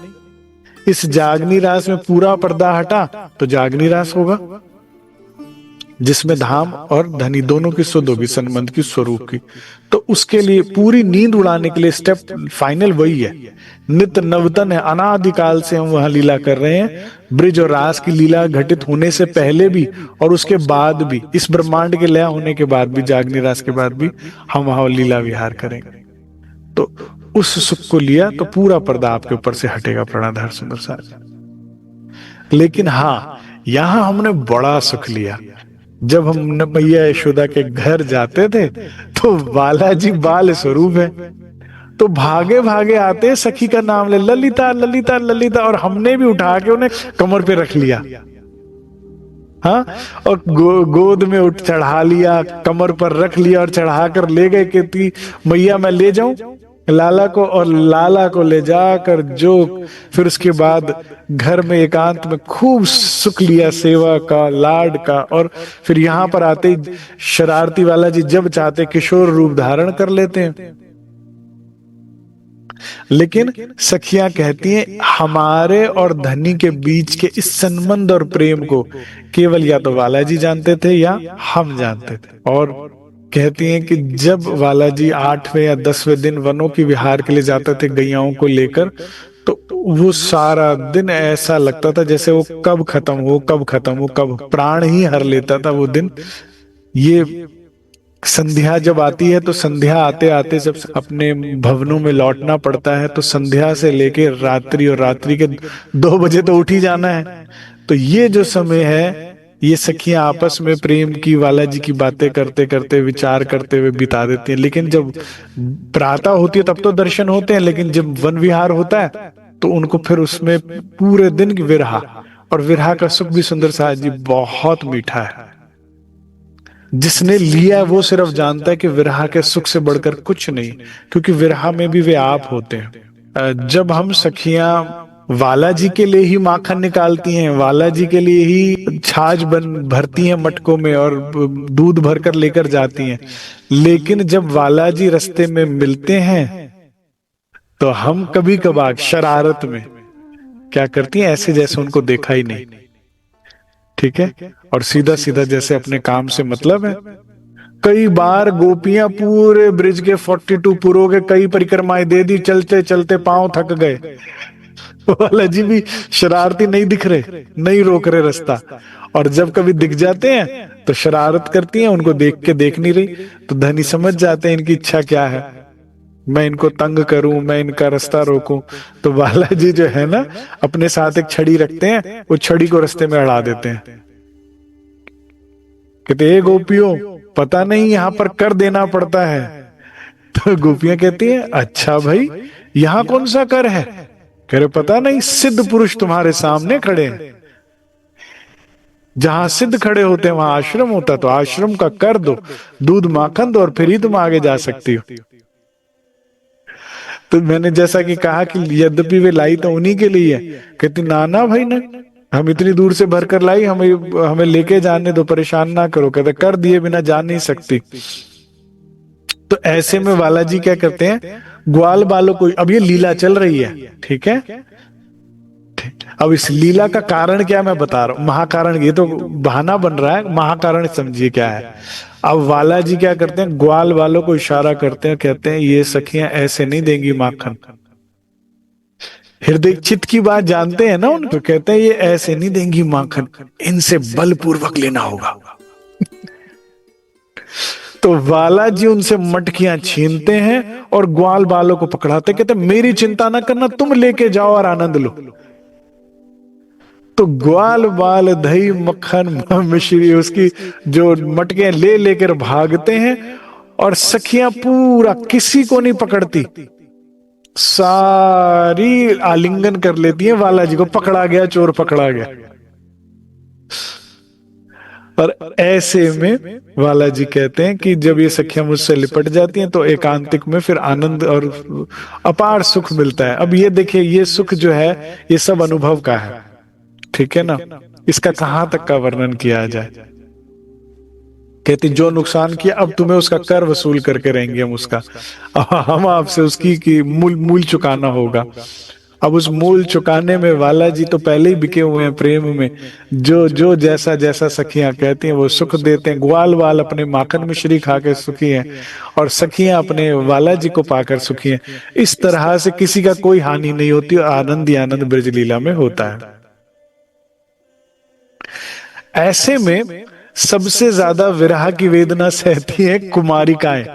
इस जागनी रास में पूरा पर्दा हटा तो जागनी रास होगा, जिसमें धाम और धनी दोनों की सुध होगी, संबंध की, स्वरूप की। तो उसके लिए पूरी नींद उड़ाने के लिए स्टेप फाइनल वही है। नित्य नवतन है, अनादिकाल से हम वहां लीला कर रहे हैं। ब्रिज और रास की लीला घटित होने से पहले भी और उसके बाद भी, इस ब्रह्मांड के लय होने के बाद भी, जागनी रास के बाद भी हम वहां लीला विहार करेंगे। तो उस सुख को लिया तो पूरा पर्दा आपके ऊपर से हटेगा प्राणाधार सुंदर साहब। लेकिन हाँ, यहां हमने बड़ा सुख लिया। जब हम मैया यशोदा के घर जाते थे तो बालाजी बाल स्वरूप है, तो भागे भागे आते सखी का नाम ले, ललिता ललिता ललिता, और हमने भी उठा के उन्हें कमर पे रख लिया, हाँ, और गोद में उठ चढ़ा लिया, कमर पर रख लिया और चढ़ा कर ले गए। कहती मैया मैं ले जाऊं लाला को, और लाला को ले जाकर जो फिर उसके बाद घर में एकांत में खूब सुख लिया, सेवा का, लाड का। और फिर यहां पर आते ही शरारती वाला जी जब चाहते किशोर रूप धारण कर लेते हैं। लेकिन सखियां कहती हैं हमारे और धनी के बीच के इस संबंध और प्रेम को केवल या तो बालाजी जानते थे या हम जानते थे। और कहती हैं कि जब बालाजी 8वें या 10वें दिन वनों की विहार के लिए जाते थे गैयाओं को लेकर, तो वो सारा दिन ऐसा लगता था जैसे वो कब खत्म हो, कब खत्म हो, कब, प्राण ही हर लेता था वो दिन। ये संध्या जब आती है तो संध्या आते आते जब अपने भवनों में लौटना पड़ता है, तो संध्या से लेके रात्रि, और रात्रि के 2 बजे तो उठ ही जाना है। तो ये जो समय है, ये सखियां आपस में प्रेम की, वाला जी की बातें करते करते, विचार करते हुए बिता देती हैं। लेकिन जब प्रातः होती है तब तो दर्शन होते हैं, लेकिन जब वन विहार होता है तो उनको फिर उसमें पूरे दिन की विरहा, और विरहा का सुख भी सुंदर साहब जी बहुत मीठा है। जिसने लिया है वो सिर्फ जानता है कि विरहा के सुख से बढ़कर कुछ नहीं, क्योंकि विरहा में भी वे आप होते हैं। जब हम सखियां वाला जी के लिए ही माखन निकालती हैं, वाला जी के लिए ही छाछ भरती हैं मटकों में और दूध भरकर लेकर जाती हैं, लेकिन जब वाला जी रास्ते में मिलते हैं तो हम कभी कभार शरारत में क्या करती हैं, ऐसे जैसे उनको देखा ही नहीं, ठीक है, और सीधा सीधा जैसे अपने काम से मतलब है। कई बार गोपियां पूरे ब्रिज के 42 पुरों के कई परिक्रमाएं दे दी, चलते चलते पांव थक गए, वाला जी भी शरारती नहीं दिख रहे, नहीं रोक रहे रास्ता, और जब कभी दिख जाते हैं तो शरारत करती हैं, उनको देख के देख नहीं रही, तो धनी समझ जाते हैं इनकी इच्छा क्या है, मैं इनको तंग करूं, मैं इनका रास्ता रोकूं। तो बालाजी जो है ना, अपने साथ एक छड़ी रखते हैं, वो छड़ी को रास्ते में अड़ा देते हैं। कहते गोपियों पता नहीं यहाँ पर कर देना पड़ता है। तो गोपियां कहती हैं अच्छा भाई यहाँ कौन सा कर है? कह रहे पता नहीं, सिद्ध पुरुष तुम्हारे सामने खड़े हैं, जहां सिद्ध खड़े होते हैं वहां आश्रम होता, तो आश्रम का कर दो, दूध माखन दो, और फिर ही तुम आगे जा सकती हो। तो मैंने जैसा कि कहा कि यद्यपि वे लाई तो उन्हीं के लिए है, कहती नाना भाई ना, हम इतनी दूर से भरकर लाई, हमें लेके जाने दो, परेशान ना करो। कहते कर दिए बिना जा नहीं सकती। तो ऐसे में बालाजी क्या करते हैं, ग्वाल बालों को, अब ये लीला चल रही है, ठीक है, अब इस लीला का कारण क्या मैं बता रहा हूं, महाकारण, ये तो बहाना बन रहा है, महाकारण समझिए क्या है। अब वाला जी क्या करते हैं, ग्वाल वालों को इशारा करते हैं, कहते हैं ये सखियां ऐसे नहीं देंगी माखन। हृदय चित्त की बात जानते हैं ना उनको, कहते हैं ये ऐसे नहीं देंगी माखन, इनसे बलपूर्वक लेना होगा। तो वाला जी उनसे मटकियां छीनते हैं और ग्वाल बालों को पकड़ाते, कहते मेरी चिंता ना करना, तुम लेके जाओ और आनंद लो। तो ग्वाल बाल दही मक्खन मिश्री उसकी जो मटके ले लेकर भागते हैं, और सखियां पूरा किसी को नहीं पकड़ती, सारी आलिंगन कर लेती हैं, वाला जी को पकड़ा गया, चोर पकड़ा गया। और ऐसे में वाला जी कहते हैं कि जब ये सखियां मुझसे लिपट जाती हैं तो एकांतिक में फिर आनंद और अपार सुख मिलता है। अब ये देखिए, ये सुख जो है ये सब अनुभव का है, ठीक है ना, इसका कहां तक का वर्णन किया जाए। कहते जो नुकसान किया अब तुम्हें उसका कर वसूल करके रहेंगे हम उसका, हम आपसे उसकी की मूल चुकाना होगा। अब उस मूल चुकाने में वाला जी तो पहले ही बिके हुए हैं प्रेम में, जो जो जैसा जैसा सखियां कहती हैं वो सुख देते हैं। ग्वाल वाल अपने माखन मिश्री खा के सुखी हैं, और सखियां अपने वाला जी को पाकर सुखी हैं। इस तरह से किसी का कोई हानि नहीं होती, आनंद ही आनंद ब्रज लीला में होता है। ऐसे में सबसे ज्यादा विरह की वेदना सहती है कुमारिकाएं,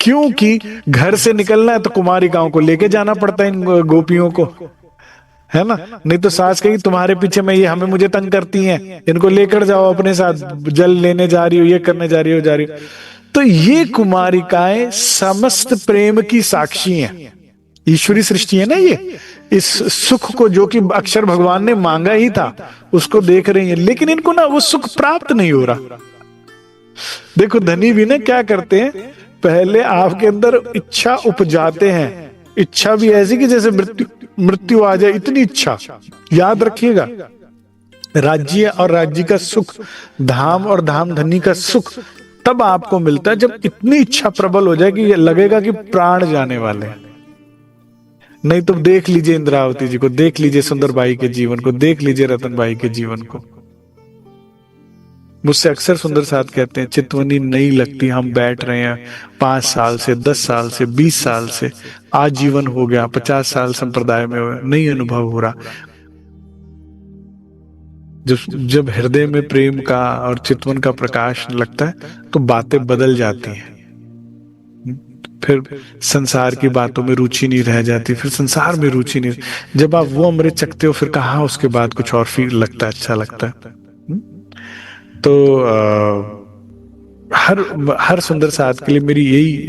क्योंकि घर से निकलना है तो कुमारिकाओं को लेके जाना पड़ता है, इन गोपियों को, है ना। नहीं तो सास कही तुम्हारे पीछे में ये हमें मुझे तंग करती हैं, इनको लेकर जाओ अपने साथ, जल लेने जा रही हो, ये करने जा रही हो। तो ये कुमारिकाएं समस्त प्रेम की साक्षी हैं, ईश्वरी सृष्टि है ना ये, इस सुख को जो कि अक्षर भगवान ने मांगा ही था उसको देख रही है, लेकिन इनको ना वो सुख प्राप्त नहीं हो रहा। देखो धनी भी ना क्या करते हैं, पहले आपके अंदर इच्छा उपजाते हैं, इच्छा भी ऐसी कि जैसे मृत्यु आ जाए, इतनी इच्छा। याद रखिएगा, राज्य और राज्य का सुख, धाम और धाम धनी का सुख तब आपको मिलता है जब इतनी इच्छा प्रबल हो जाए कि लगेगा कि प्राण जाने वाले हैं। नहीं तो देख लीजिए इंद्रावती जी को, देख लीजिए सुंदरबाई के जीवन को, देख लीजिए रतनबाई के जीवन को। मुझसे अक्सर सुंदर साथ कहते हैं चितवनी नहीं लगती, हम बैठ रहे हैं 5 साल से, 10 साल से, 20 साल से, आजीवन हो गया, 50 साल संप्रदाय में हुआ, नहीं अनुभव हो रहा। जब हृदय में प्रेम का और चितवन का प्रकाश लगता है तो बातें बदल जाती हैं, फिर संसार की बातों में रुचि नहीं रह जाती, फिर संसार में रुचि नहीं। जब आप वो अमृत चखते हो फिर कहाँ उसके बाद कुछ और फील लगता है, अच्छा लगता है। तो हर सुंदर साथ के लिए मेरी यही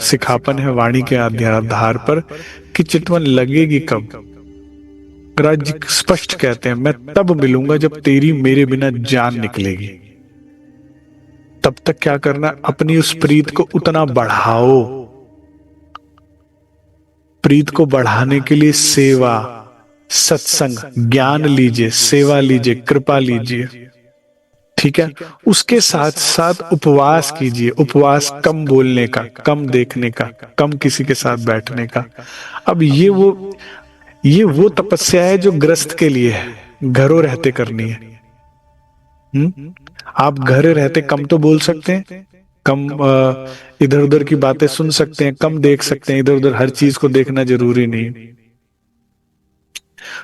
सिखापन है वाणी के आधार पर कि चितवन लगेगी कब। राज्य स्पष्ट कहते हैं मैं तब मिलूंगा जब तेरी मेरे बिना जान निकलेगी। तब तक क्या करना, अपनी उस प्रीत को उतना बढ़ाओ। प्रीत को बढ़ाने के लिए सेवा, सत्संग, ज्ञान लीजिए, सेवा लीजिए, कृपा लीजिए, ठीक है। उसके साथ साथ उपवास कीजिए, उपवास कम बोलने का, कम देखने का, कम किसी के साथ बैठने का। अब ये वो तपस्या है जो ग्रस्त के लिए है, घरों रहते करनी है। आप घर रहते कम तो बोल सकते हैं, कम इधर उधर की बातें सुन सकते हैं, कम देख सकते हैं, इधर उधर हर चीज को देखना जरूरी नहीं।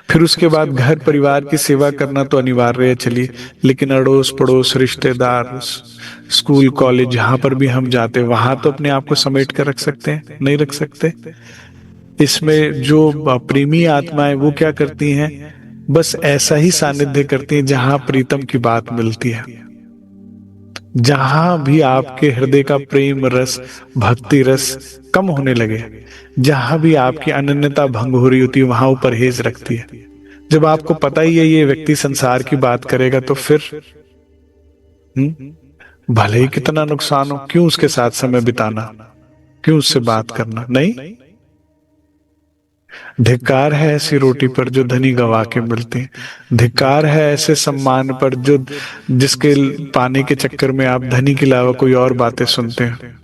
फिर उसके बाद घर परिवार की सेवा करना तो अनिवार्य है, चलिए, लेकिन अड़ोस पड़ोस, रिश्तेदार, स्कूल कॉलेज, जहां पर भी हम जाते हैं वहां तो अपने आप को समेट कर रख सकते हैं, नहीं रख सकते। इसमें जो प्रेमी आत्माएं वो क्या करती हैं, बस ऐसा ही सानिध्य करती हैं जहां प्रीतम की बात मिलती है। जहां भी आपके हृदय का प्रेम रस, भक्ति रस कम होने लगे, जहां भी आपकी अनन्यता भंग हो रही होती है, वहां वो परहेज रखती है। जब आपको पता ही है ये व्यक्ति संसार की बात करेगा तो फिर भले ही कितना नुकसान हो, क्यों उसके साथ समय बिताना, क्यों उससे बात करना। नहीं, धिक्कार है ऐसी रोटी पर जो धनी गवा के मिलती है। धिक्कार है ऐसे सम्मान पर जो जिसके पाने के चक्कर में आप धनी के अलावा कोई और बातें सुनते हैं।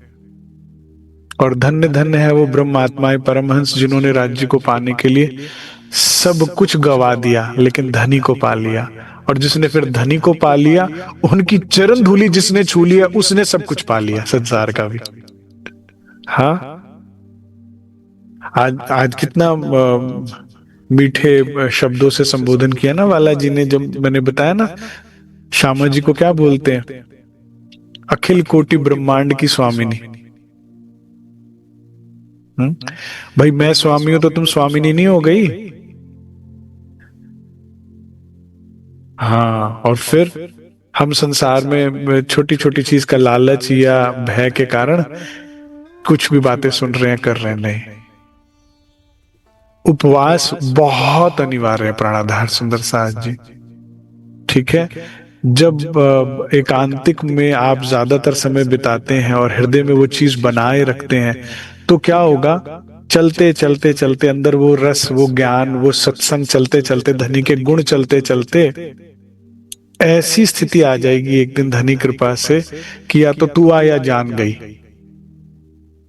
और धन्य धन्य है वो ब्रह्म आत्माएं, परमहंस, जिन्होंने राज्य को पाने के लिए सब कुछ गवा दिया लेकिन धनी को पा लिया। और जिसने फिर धनी को पा लिया, उनकी चरण धूली जिसने छू लिया, उसने सब कुछ पा लिया संसार का भी। हाँ, आज कितना मीठे शब्दों से संबोधन किया ना वाला जी ने। जब मैंने बताया ना श्यामा जी को क्या बोलते हैं, अखिल कोटि ब्रह्मांड की स्वामिनी। भाई मैं स्वामी हूं तो तुम स्वामिनी नहीं हो गई? हाँ, और फिर हम संसार में छोटी छोटी चीज का लालच या भय के कारण कुछ भी बातें सुन रहे हैं, कर रहे हैं। नहीं, उपवास बहुत अनिवार्य है प्राणाधार सुंदर सास जी। ठीक है, जब एकांतिक में आप ज्यादातर समय बिताते हैं और हृदय में वो चीज बनाए रखते हैं, तो क्या होगा, चलते चलते चलते अंदर वो रस, वो ज्ञान, वो सत्संग चलते चलते, धनी के गुण चलते चलते ऐसी स्थिति आ जाएगी एक दिन धनी कृपा से कि या तो तू आ या जान गई।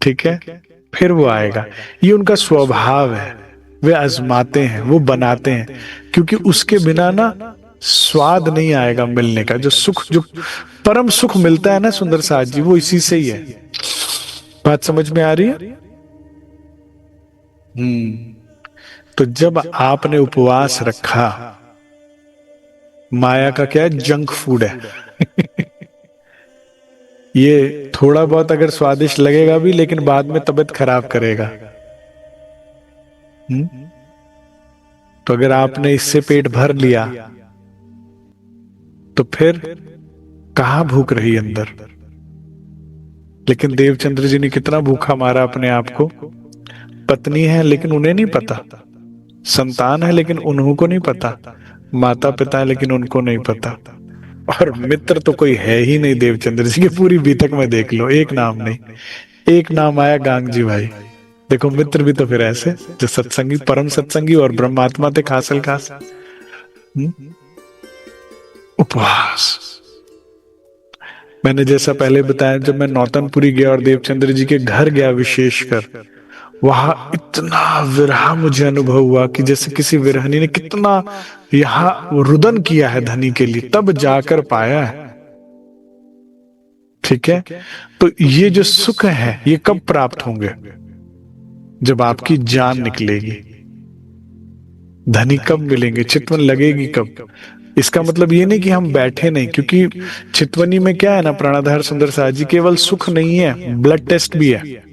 ठीक है, फिर वो आएगा। ये उनका स्वभाव है, वे आजमाते हैं, वो बनाते हैं, क्योंकि उसके बिना ना स्वाद नहीं आएगा मिलने का। जो सुख, जो परम सुख मिलता है ना सुंदर साथ जी, वो इसी से ही है। बात समझ में आ रही है? तो जब आपने उपवास रखा, माया का क्या है, जंक फूड है। ये थोड़ा बहुत अगर स्वादिष्ट लगेगा भी, लेकिन बाद में तबीयत खराब करेगा। तो अगर आपने इससे पेट भर लिया तो फिर कहां भूख रही अंदर। लेकिन देवचंद्र जी ने कितना भूखा मारा अपने आप को। पत्नी है लेकिन उन्हें नहीं पता, संतान है लेकिन उन्हों को नहीं पता, माता पिता है लेकिन उनको नहीं पता, और मित्र तो कोई है ही नहीं देवचंद्र जी की पूरी बीतक में देख लो, एक नाम नहीं। एक नाम आया गांग जी भाई। देखो मित्र भी तो फिर ऐसे जो सत्संगी, परम सत्संगी और ब्रह्मात्मा थे खासल खास। उपवास, मैंने जैसा पहले बताया, जब मैं नौतनपुरी गया और देवचंद्र जी के घर गया विशेषकर, वहां इतना विरह मुझे अनुभव हुआ कि जैसे किसी विरहनी ने कितना यहाँ रुदन किया है धनी के लिए, तब जाकर पाया है। ठीक है, तो ये जो सुख है ये कब प्राप्त होंगे? जब आपकी जान निकलेगी। धनी कब मिलेंगे, चितवन लगेगी कब? इसका मतलब ये नहीं कि हम बैठे नहीं, क्योंकि चितवनी में क्या है ना प्राणाधार सुंदर साथ जी, केवल सुख नहीं है, ब्लड टेस्ट भी है।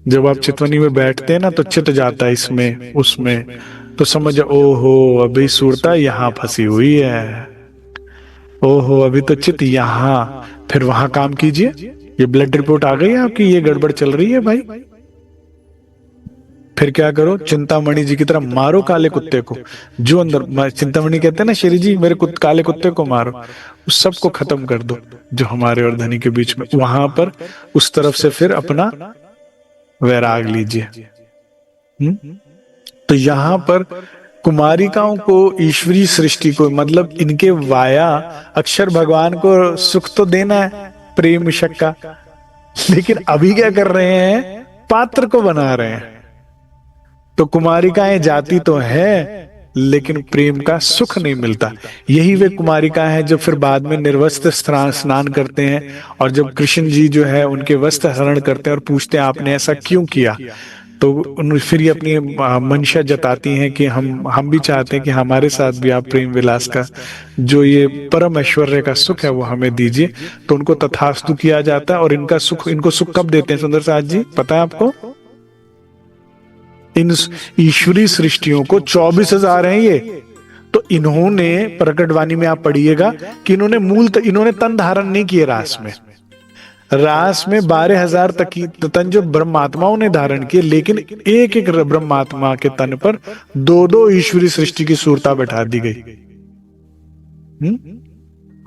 जब आप चितवनी में बैठते हैं ना तो चित जाता है इसमें उसमें, तो समझ ओहो अभी सूरता यहां फंसी हुई है, ओहो अभी तो चित यहां। फिर वहां काम कीजिए, ये ब्लड रिपोर्ट आ गई है आपकी, ये गड़बड़ चल रही है भाई। फिर क्या करो, चिंतामणि जी की तरह मारो काले कुत्ते को, जो अंदर, चिंतामणि कहते हैं ना श्री जी, मेरे काले कुत्ते को मारो, उस सबको खत्म कर दो जो हमारे और धनी के बीच में। वहां पर उस तरफ से फिर अपना वैराग लीजिए। तो यहां पर कुमारिकाओं को, ईश्वरीय सृष्टि को, मतलब इनके वाया अक्षर भगवान को सुख तो देना है, प्रेम विषक का, लेकिन अभी क्या कर रहे हैं, पात्र को बना रहे हैं। तो कुमारिकाएं जाती तो है लेकिन प्रेम का सुख नहीं मिलता। यही वे कुमारिका हैं जो फिर बाद में निर्वस्त्र स्नान करते हैं, और जब कृष्ण जी जो है उनके वस्त्र हरण करते हैं और पूछते हैं आपने ऐसा क्यों किया, तो फिर ये अपनी मंशा जताती हैं कि हम भी चाहते हैं कि हमारे साथ भी आप प्रेम विलास का जो ये परम ऐश्वर्य का सुख है वो हमें दीजिए। तो उनको तथास्तु किया जाता है। और इनका सुख, इनको सुख कब देते हैं सुंदर साथ जी, पता है आपको? इन ईश्वरीय सृष्टियों को 24,000 हैं ये, तो इन्होंने प्रकटवाणी में आप पढ़िएगा कि इन्होंने तन धारण नहीं किए रास में। रास में 12,000 तन जो ब्रह्मात्माओं ने धारण किए, लेकिन एक एक ब्रह्मात्मा के तन पर 2-2 ईश्वरीय सृष्टि की सूरता बैठा दी गई।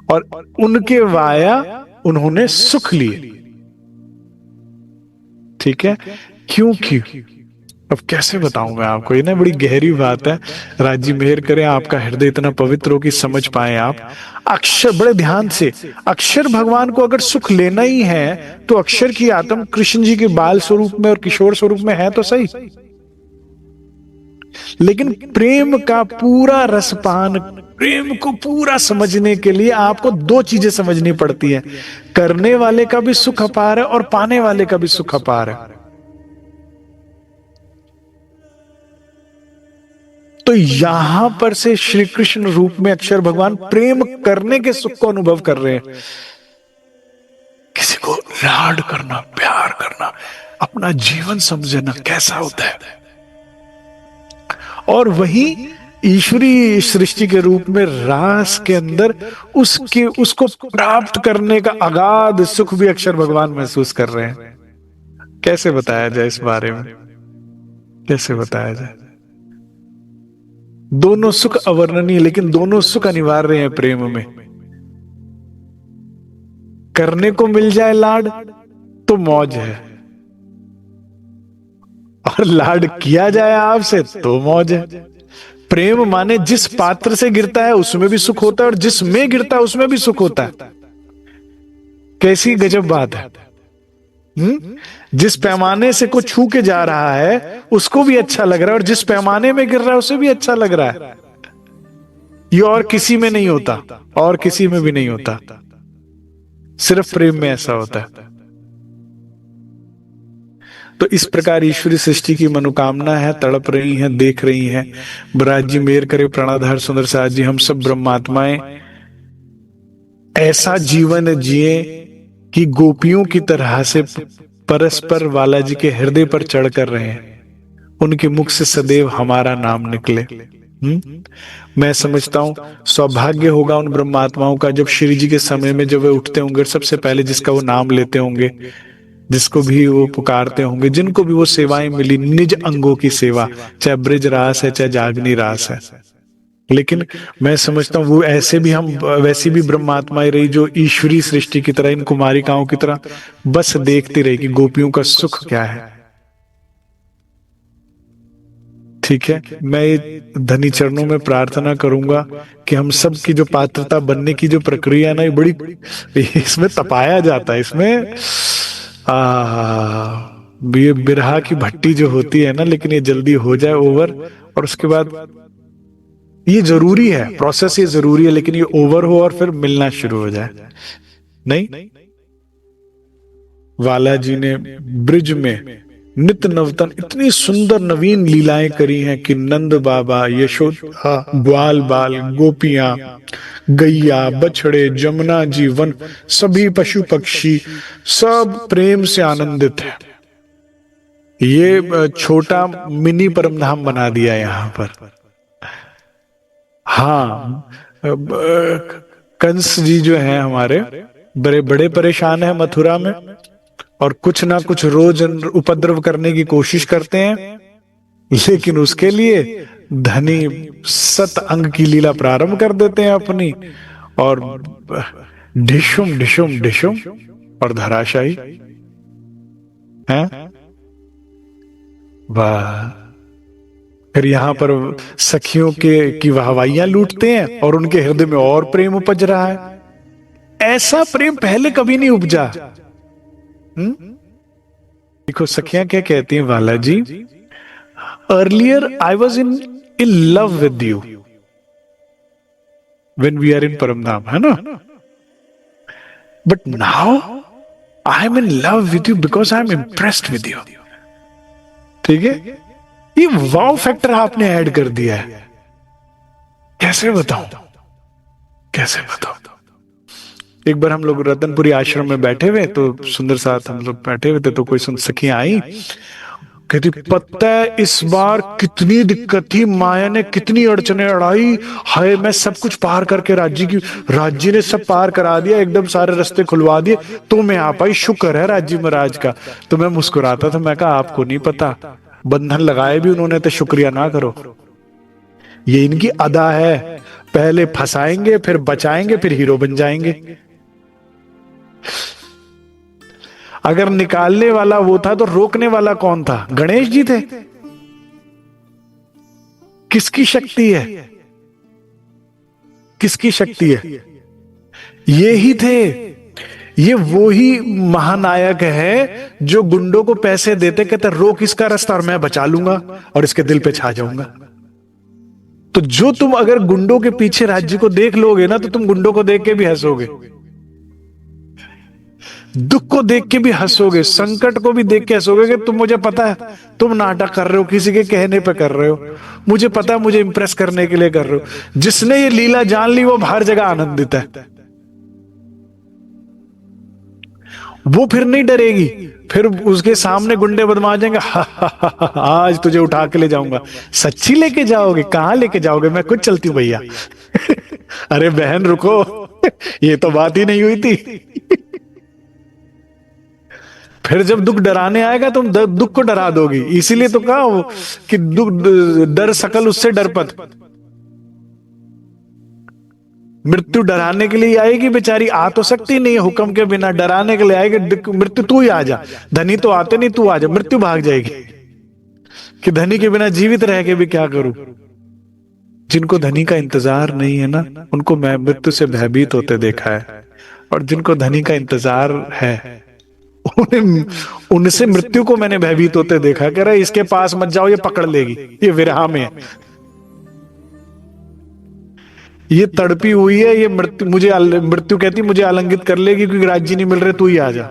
और उनके वाया उन्होंने सुख लिए। ठीक है, क्यों? अब कैसे बताऊं मैं आपको, ये ना बड़ी गहरी बात है। राजी मेहर करें आपका हृदय इतना पवित्र हो कि समझ पाए आप। अक्षर, बड़े ध्यान से, अक्षर भगवान को अगर सुख लेना ही है तो अक्षर की आत्म कृष्ण जी के बाल स्वरूप में और किशोर स्वरूप में है तो सही, लेकिन प्रेम का पूरा रसपान, प्रेम को पूरा समझने के लिए आपको 2 चीजें समझनी पड़ती है। करने वाले का भी सुख अपार है और पाने वाले का भी सुख अपार है। तो यहां पर से श्री कृष्ण रूप में अक्षर भगवान प्रेम करने के सुख को अनुभव कर रहे हैं। किसी को लाड करना, प्यार करना, अपना जीवन समझना कैसा होता है। और वही ईश्वरी सृष्टि के रूप में रास के अंदर उसको प्राप्त करने का अगाध सुख भी अक्षर भगवान महसूस कर रहे हैं। कैसे बताया जाए इस बारे में, कैसे बताया जाए। दोनों सुख अवर्णनीय, लेकिन दोनों सुख अनिवार्य हैं प्रेम में। करने को मिल जाए लाड तो मौज है, और लाड किया जाए आपसे तो मौज है। प्रेम माने जिस पात्र से गिरता है उसमें भी सुख होता है, और जिसमें गिरता है उसमें भी सुख होता है। कैसी गजब बात है। जिस पैमाने से को छू के जा रहा है उसको भी अच्छा लग रहा है, और जिस पैमाने में गिर रहा है उसे भी अच्छा लग रहा है। ये और किसी में नहीं होता, और किसी में भी नहीं होता, सिर्फ प्रेम में ऐसा होता है। तो इस प्रकार ईश्वरी सृष्टि की मनोकामना है, तड़प रही हैं, देख रही हैं। ब्रज जी मेर करे, प्राणाधार सुंदर साज जी, हम सब ब्रह्मात्माएं ऐसा जीवन जिए कि गोपियों की तरह से परस्पर बालाजी के हृदय पर चढ़ कर रहे हैं, उनके मुख से सदैव हमारा नाम निकले। मैं समझता हूं सौभाग्य होगा उन ब्रह्मात्माओं का, जब श्री जी के समय में जब वे उठते होंगे, सबसे पहले जिसका वो नाम लेते होंगे, जिसको भी वो पुकारते होंगे, जिनको भी वो सेवाएं मिली, निज अंगों की सेवा, चाहे ब्रिज रास है चाहे जागनी रास है। लेकिन मैं समझता हूं वो ऐसे भी, हम वैसी भी ब्रह्मात्माएं रही जो ईश्वरी सृष्टि की तरह, इन कुमारिकाओं की तरह बस देखती रही कि गोपियों का सुख क्या है। ठीक है, मैं धनी चरणों में प्रार्थना करूंगा कि हम सब की जो पात्रता बनने की जो प्रक्रिया है ना, ये बड़ी, इसमें तपाया जाता है, इसमें ये बिरहा की भट्टी जो होती है ना, लेकिन ये जल्दी हो जाए ओवर, और उसके बाद ये जरूरी है, प्रोसेस ये जरूरी है, लेकिन ये ओवर हो और फिर मिलना शुरू हो जाए। नहीं, वाला जी ने ब्रिज में नित नवतन इतनी सुंदर नवीन लीलाएं करी हैं कि नंद बाबा, यशोदा, ग्वाल बाल, गोपियां, गैया, बछड़े, जमुना जी, वन, सभी पशु पक्षी सब प्रेम से आनंदित है। ये छोटा मिनी परमधाम बना दिया यहां पर। हाँ, कंस जी जो हैं हमारे, बड़े बड़े परेशान है मथुरा में, और कुछ ना कुछ रोज उपद्रव करने की कोशिश करते हैं, लेकिन उसके लिए धनी सत अंग की लीला प्रारंभ कर देते हैं अपनी, और ढिशुम ढिशुम ढिशुम और धराशायी है। वाह। फिर यहां पर सखियों की वाहवाइयां लूटते हैं, और उनके हृदय में और प्रेम उपज रहा है। ऐसा प्रेम पहले कभी नहीं उपजा। देखो सखियां क्या कहती हैं, वाला जी, earlier I was in love with you when we are in Paramdham, है ना, but now I am in love with you because I am impressed with you. ठीक है, ये वाव फैक्टर आपने ऐड कर दिया है। कैसे बताऊं, कैसे बताऊं। एक बार हम लोग रतनपुरी आश्रम में बैठे हुए, तो सुंदर साथ हम लोग बैठे हुए थे, तो कोई सखियां आई, कहती पता है इस बार कितनी दिक्कत थी, माया ने कितनी अड़चने अड़ाई, हाय मैं सब कुछ पार करके राज्य ने सब पार करा दिया, एकदम सारे रास्ते खुलवा दिए, तो मैं आ पाई, शुक्र है राज्य महाराज का। तो मैं मुस्कुराता था, मैं कहा आपको नहीं पता, बंधन लगाए भी उन्होंने, तो शुक्रिया ना करो। ये इनकी अदा है, पहले फंसाएंगे, फिर बचाएंगे, फिर हीरो बन जाएंगे। अगर निकालने वाला वो था तो रोकने वाला कौन था? गणेश जी थे। किसकी शक्ति है? किसकी शक्ति है? ये ही थे। ये वो ही महानायक है जो गुंडों को पैसे देते, कहते रोक इसका रास्ता और मैं बचा लूंगा और इसके दिल पे छा जाऊंगा। तो जो तुम अगर गुंडों के पीछे राज्य को देख लोगे ना, तो तुम गुंडों को देख के भी हंसोगे। दुख को देख के भी हंसोगे, संकट को भी देख के हंसोगे कि तुम, मुझे पता है तुम नाटक कर रहे हो, किसी के कहने पे कर रहे हो, मुझे पता है मुझे इंप्रेस करने के लिए कर रहे हो। जिसने ये लीला जान ली वो हर जगह आनंदित है, वो फिर नहीं डरेगी। फिर उसके सामने गुंडे बदमाश जाएंगे, हा, हा, हा, हा, आज तुझे उठा के ले जाऊंगा। सच्ची लेके जाओगे? कहां लेके जाओगे? मैं खुद चलती हूँ भैया। अरे बहन रुको, ये तो बात ही नहीं हुई थी। फिर जब दुख डराने आएगा तुम दुख को डरा दोगी। इसीलिए तो कहा कि दुख डर सकल उससे डरपत। मृत्यु डराने के लिए आएगी बेचारी, आ तो सकती नहीं है हुक्म के बिना, डराने के लिए आएगी। मृत्यु तू ही आ जा, धनी तो आते नहीं, तू आ जा। मृत्यु भाग जाएगी कि धनी के बिना जीवित रह के भी क्या करूं। जिनको धनी का इंतजार नहीं है ना, उनको मैं मृत्यु से भयभीत होते देखा है, और जिनको धनी का इंतजार है उनसे मृत्यु को मैंने भयभीत होते देखा। कह रहा इसके पास मत जाओ, ये पकड़ लेगी, ये विरहा में है, ये तड़पी हुई है, ये मृत्यु कहती मुझे आलिंगित कर लेगी क्योंकि राज्य नहीं मिल रहे, तू ही आ जा।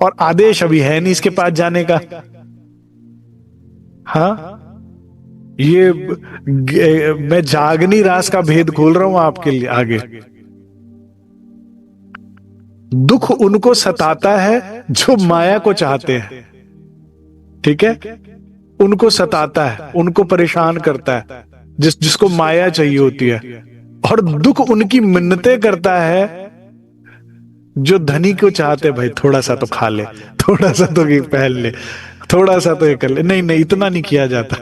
और आदेश अभी है नहीं इसके पास जाने का। हाँ, ये मैं जागनी रास का भेद खोल रहा हूं आपके लिए आगे। दुख उनको सताता है जो माया को चाहते हैं, ठीक है, उनको सताता है, उनको परेशान करता है, जिसको माया चाहिए होती है। और दुख उनकी मिन्नतें करता है जो धनी को चाहते, भाई थोड़ा सा तो खा ले, थोड़ा सा तो ये पहन ले, थोड़ा सा तो ये कर ले। नहीं नहीं, इतना नहीं किया जाता।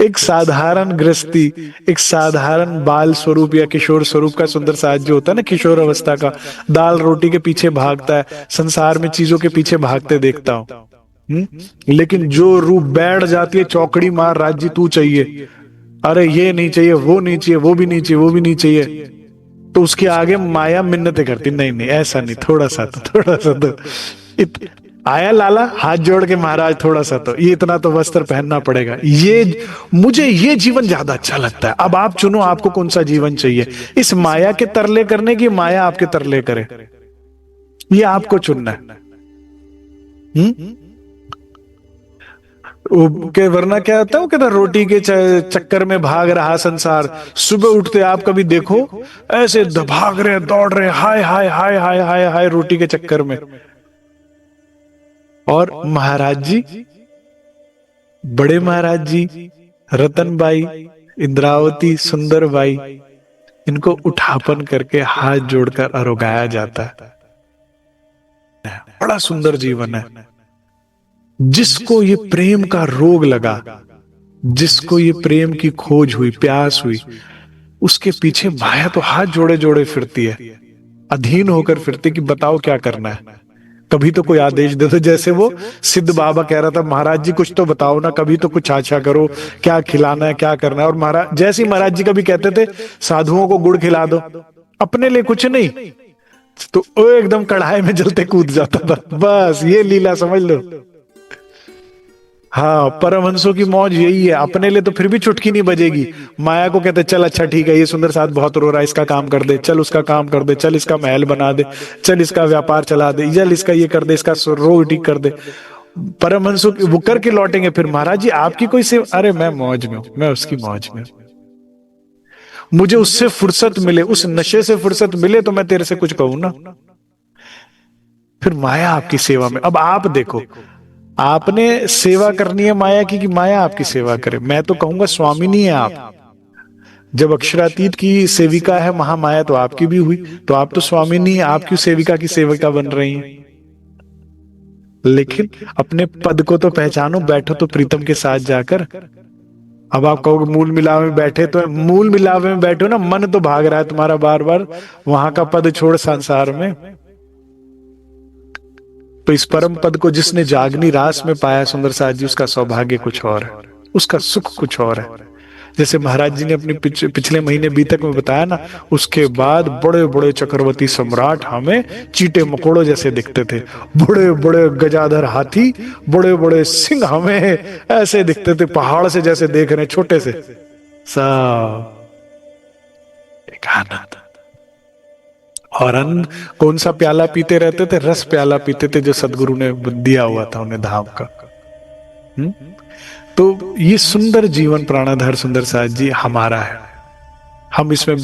एक साधारण गृहस्थी, एक साधारण बाल स्वरूप या किशोर स्वरूप का सुंदर साज जो होता है ना, किशोर अवस्था का, दाल रोटी के पीछे भागता है, संसार में चीजों के पीछे भागते देखता हूं। लेकिन जो रूप बैठ जाती है चौकड़ी मार, राज्य तू चाहिए, अरे ये नहीं चाहिए, वो नहीं चाहिए, वो भी नहीं चाहिए, वो भी नहीं चाहिए, तो उसके आगे माया मिन्नतें करती, नहीं नहीं ऐसा नहीं, थोड़ा सा तो, थोड़ा सा तो। आया लाला, हाथ जोड़ के महाराज थोड़ा सा तो, ये इतना तो वस्त्र पहनना पड़ेगा। ये मुझे ये जीवन ज्यादा अच्छा लगता है। अब आप चुनो आपको कौन सा जीवन चाहिए, इस माया के तरले करने की, माया आपके तरले करे, ये आपको चुनना है। के वरना क्या होता है, वो कहता रोटी के चक्कर में भाग रहा संसार। सुबह उठते आप कभी देखो ऐसे भाग रहे, दौड़ रहे, हाय हाय हाय हाय हाय हाय रोटी के चक्कर में। और महाराज जी, बड़े महाराज जी, रतनबाई, इंद्रावती, सुंदरबाई, इनको उठापन करके हाथ जोड़कर आरोगाया जाता है। बड़ा सुंदर जीवन है। जिसको ये प्रेम का रोग लगा, जिसको ये प्रेम की खोज हुई, प्यास हुई, उसके पीछे माया तो हाथ जोड़े जोड़े फिरती है, अधीन होकर फिरती कि बताओ क्या करना है। कभी तो कोई आदेश दे दो, जैसे वो सिद्ध बाबा कह रहा था, महाराज जी कुछ तो बताओ ना, कभी तो कुछ अच्छा करो, क्या खिलाना है, क्या करना है। और महाराज, जैसे ही महाराज जी कभी कहते थे साधुओं को गुड़ खिला दो, अपने लिए कुछ नहीं, तो वो एकदम कढ़ाई में जलते कूद जाता था। बस ये लीला समझ लो। हाँ, परमहंसों की मौज यही है, अपने लिए तो फिर भी चुटकी नहीं बजेगी। माया को कहते चल अच्छा ठीक है, ये सुंदर साथ बहुत रो रहा है, इसका काम कर दे, चल उसका काम कर दे, चल इसका महल बना दे, चल इसका व्यापार चला दे, चल इसका ये कर दे, इसका रोग ठीक कर दे। परमहंसों वो करके लौटेंगे, फिर महाराज जी आपकी कोई सेवा, अरे मैं मौज में हूं, मैं उसकी मौज में, मुझे उससे फुर्सत मिले, उस नशे से फुर्सत मिले तो मैं तेरे से कुछ कहूं ना। फिर माया आपकी सेवा में। अब आप देखो, आपने सेवा करनी है माया की कि माया आपकी सेवा करे? मैं तो कहूंगा स्वामिनी है आप। जब अक्षरातीत की सेविका है महामाया, तो आपकी भी हुई, तो आप तो स्वामिनी है, आप क्यों सेविका की सेविका बन रही हैं? लेकिन अपने पद को तो पहचानो, बैठो तो प्रीतम के साथ जाकर। अब आप कहोगे मूल मिलावे में बैठे, तो मूल मिलावे में बैठो ना, मन तो भाग रहा है तुम्हारा बार बार, वहां का पद छोड़ संसार में। तो इस परम पद को जिसने जागनी रास में पाया सुंदर साथ जी, उसका सौभाग्य कुछ और है, उसका सुख कुछ और है। जैसे महाराज जी ने अपने पिछले महीने बीतक में बताया ना, उसके बाद बड़े बड़े चक्रवर्ती सम्राट हमें चीटे मकोड़ों जैसे दिखते थे, बड़े बड़े गजाधर हाथी, बड़े बड़े सिंह हमें ऐसे दिखते थे, पहाड़ से जैसे देख रहे छोटे से। सब एक आनंद, और अन्न कौन सा प्याला पीते रहते थे? रस प्याला पीते थे, जो सदगुरु ने दिया हुआ था उन्हें धाम का। हम्म? तो ये सुंदर जीवन प्राणाधार सुंदर साज जी हमारा है। हम इसमें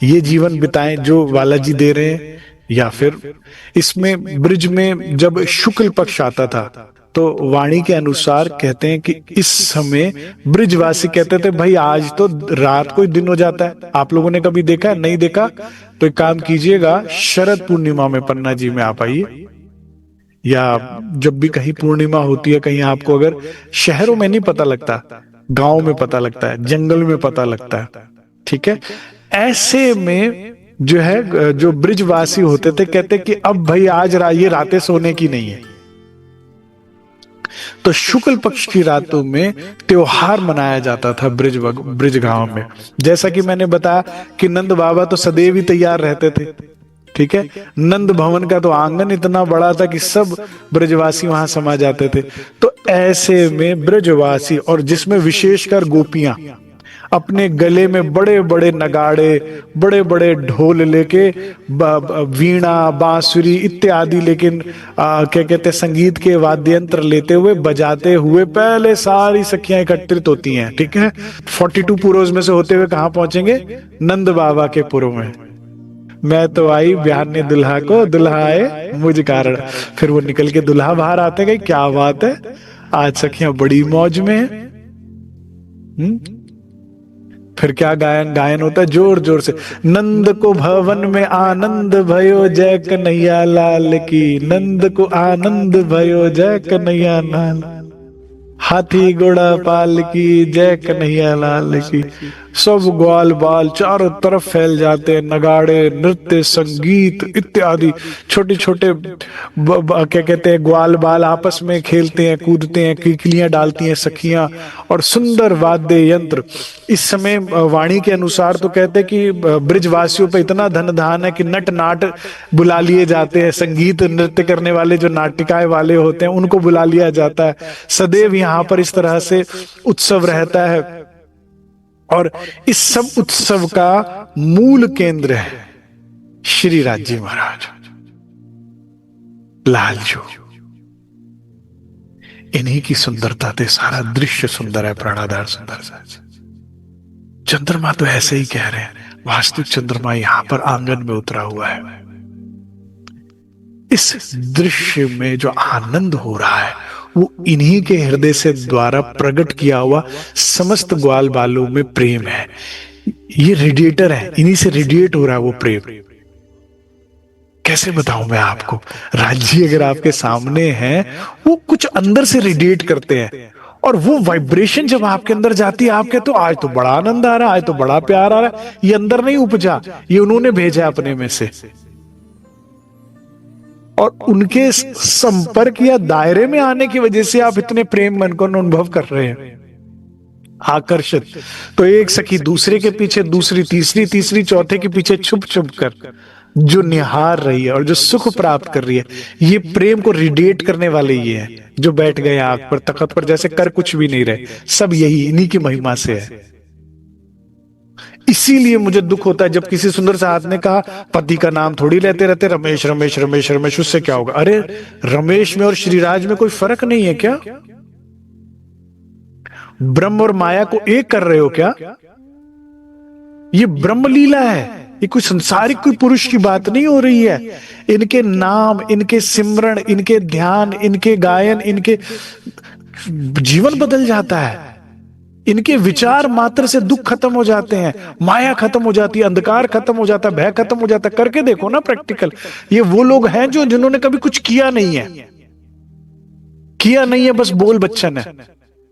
ये जीवन बिताएं जो बालाजी दे रहे हैं, या फिर इसमें ब्रिज में जब शुक्ल पक्ष आता था तो वाणी के अनुसार कहते हैं कि इस समय ब्रिजवासी कहते थे भाई आज तो रात को ही दिन हो जाता है। आप लोगों ने कभी देखा? नहीं देखा तो एक काम कीजिएगा, शरद पूर्णिमा में पन्ना जी में आप आइए, या जब भी कहीं पूर्णिमा होती है कहीं, आपको अगर शहरों में नहीं पता लगता, गांव में पता लगता है, जंगल में पता लगता है, ठीक है। ऐसे में जो है, जो ब्रिजवासी होते थे कहते कि अब भाई आज ये रातें सोने की नहीं है। तो शुक्ल पक्ष की रातों में त्योहार मनाया जाता था ब्रिज गांव में। जैसा कि मैंने बताया कि नंद बाबा तो सदैव ही तैयार रहते थे, ठीक है। नंद भवन का तो आंगन इतना बड़ा था कि सब ब्रजवासी वहां समा जाते थे। तो ऐसे में ब्रजवासी, और जिसमें विशेषकर गोपियां, अपने गले में बड़े बड़े नगाड़े, बड़े बड़े ढोल लेके, वीणा बांसुरी इत्यादि, लेकिन क्या कहते हैं, संगीत के वाद्य यंत्र लेते हुए बजाते हुए पहले सारी सखियां एकत्रित होती हैं, ठीक है। 42 पुरोज में से होते हुए कहां पहुंचेंगे? नंद बाबा के पुरों में। मैं तो आई ब्याह ने दुल्हा को, दुल्हा आए मुझ कारण। फिर वो निकल के दुल्हा बाहर आते गए। क्या बात है, आज सखियां बड़ी मौज में है। फिर क्या गायन होता है जोर जोर से। नंद को भवन में आनंद भयो, जय कन्हैया लाल की। नंद को आनंद भयो, जय कन्हैया लाल। हाथी घोड़ा पाल की, जय कन्हैया लाल की। सब ग्वाल बाल चारों तरफ फैल जाते हैं, नगाड़े नृत्य संगीत इत्यादि। छोटे छोटे क्या कहते हैं, ग्वाल बाल आपस में खेलते हैं, कूदते हैं, किकलियां डालती हैं सखियां, और सुंदर वाद्य यंत्र। इस समय वाणी के अनुसार तो कहते हैं कि ब्रिजवासियों पे इतना धन धान है कि नट नाट बुला लिए जाते हैं। संगीत नृत्य करने वाले जो नाटिकाएं वाले होते हैं उनको बुला लिया जाता है। सदैव यहाँ पर इस तरह से उत्सव रहता है। और इस सब उत्सव का मूल केंद्र है श्री राज्य महाराज लालजू। इन्हीं की सुंदरता से सारा दृश्य सुंदर है, प्राणाधार सुंदर सा। चंद्रमा तो ऐसे ही कह रहे हैं, वास्तविक चंद्रमा यहां पर आंगन में उतरा हुआ है। इस दृश्य में जो आनंद हो रहा है वो इन्हीं के हृदय से द्वारा प्रकट किया हुआ समस्त ग्वाल बालों में प्रेम है। ये रेडिएटर है, इन्हीं से रेडिएट हो रहा है वो प्रेम। कैसे बताऊं मैं आपको, राज्य अगर आपके सामने है, वो कुछ अंदर से रेडिएट करते हैं, और वो वाइब्रेशन जब आपके अंदर जाती है, आप कहते हो आज तो बड़ा आनंद आ रहा है, आज तो बड़ा प्यार आ रहा है। ये अंदर नहीं उपजा, ये उन्होंने भेजा अपने में से, और उनके संपर्क या दायरे में आने की वजह से आप इतने प्रेम मन को अनुभव कर रहे हैं, आकर्षित। तो एक सखी दूसरे के पीछे, दूसरी तीसरी, तीसरी चौथे के पीछे छुप छुप कर जो निहार रही है और जो सुख प्राप्त कर रही है, ये प्रेम को रेडिएट करने वाले ये हैं जो बैठ गए आग पर, तख्त पर, जैसे कर कुछ भी नहीं रहे। सब यही इन्हीं की महिमा से है। इसीलिए मुझे दुख होता है जब किसी सुंदर साहब ने कहा पति का नाम थोड़ी लेते रहते रमेश रमेश रमेश रमेश, उससे क्या होगा? अरे रमेश में और श्रीराज में कोई फर्क नहीं है क्या? ब्रह्म और माया को एक कर रहे हो क्या? ये ब्रह्म लीला है, ये कोई संसारिक कोई पुरुष की बात नहीं हो रही है। इनके नाम, इनके सिमरण, इनके ध्यान, इनके गायन, इनके जीवन बदल जाता है। इनके विचार मात्र से दुख खत्म हो जाते हैं, माया खत्म हो जाती है, अंधकार खत्म हो जाता है, भय खत्म हो जाता है। करके देखो ना प्रैक्टिकल। ये वो लोग हैं जो जिन्होंने कभी कुछ किया नहीं है, किया नहीं है, बस बोल बच्चन है,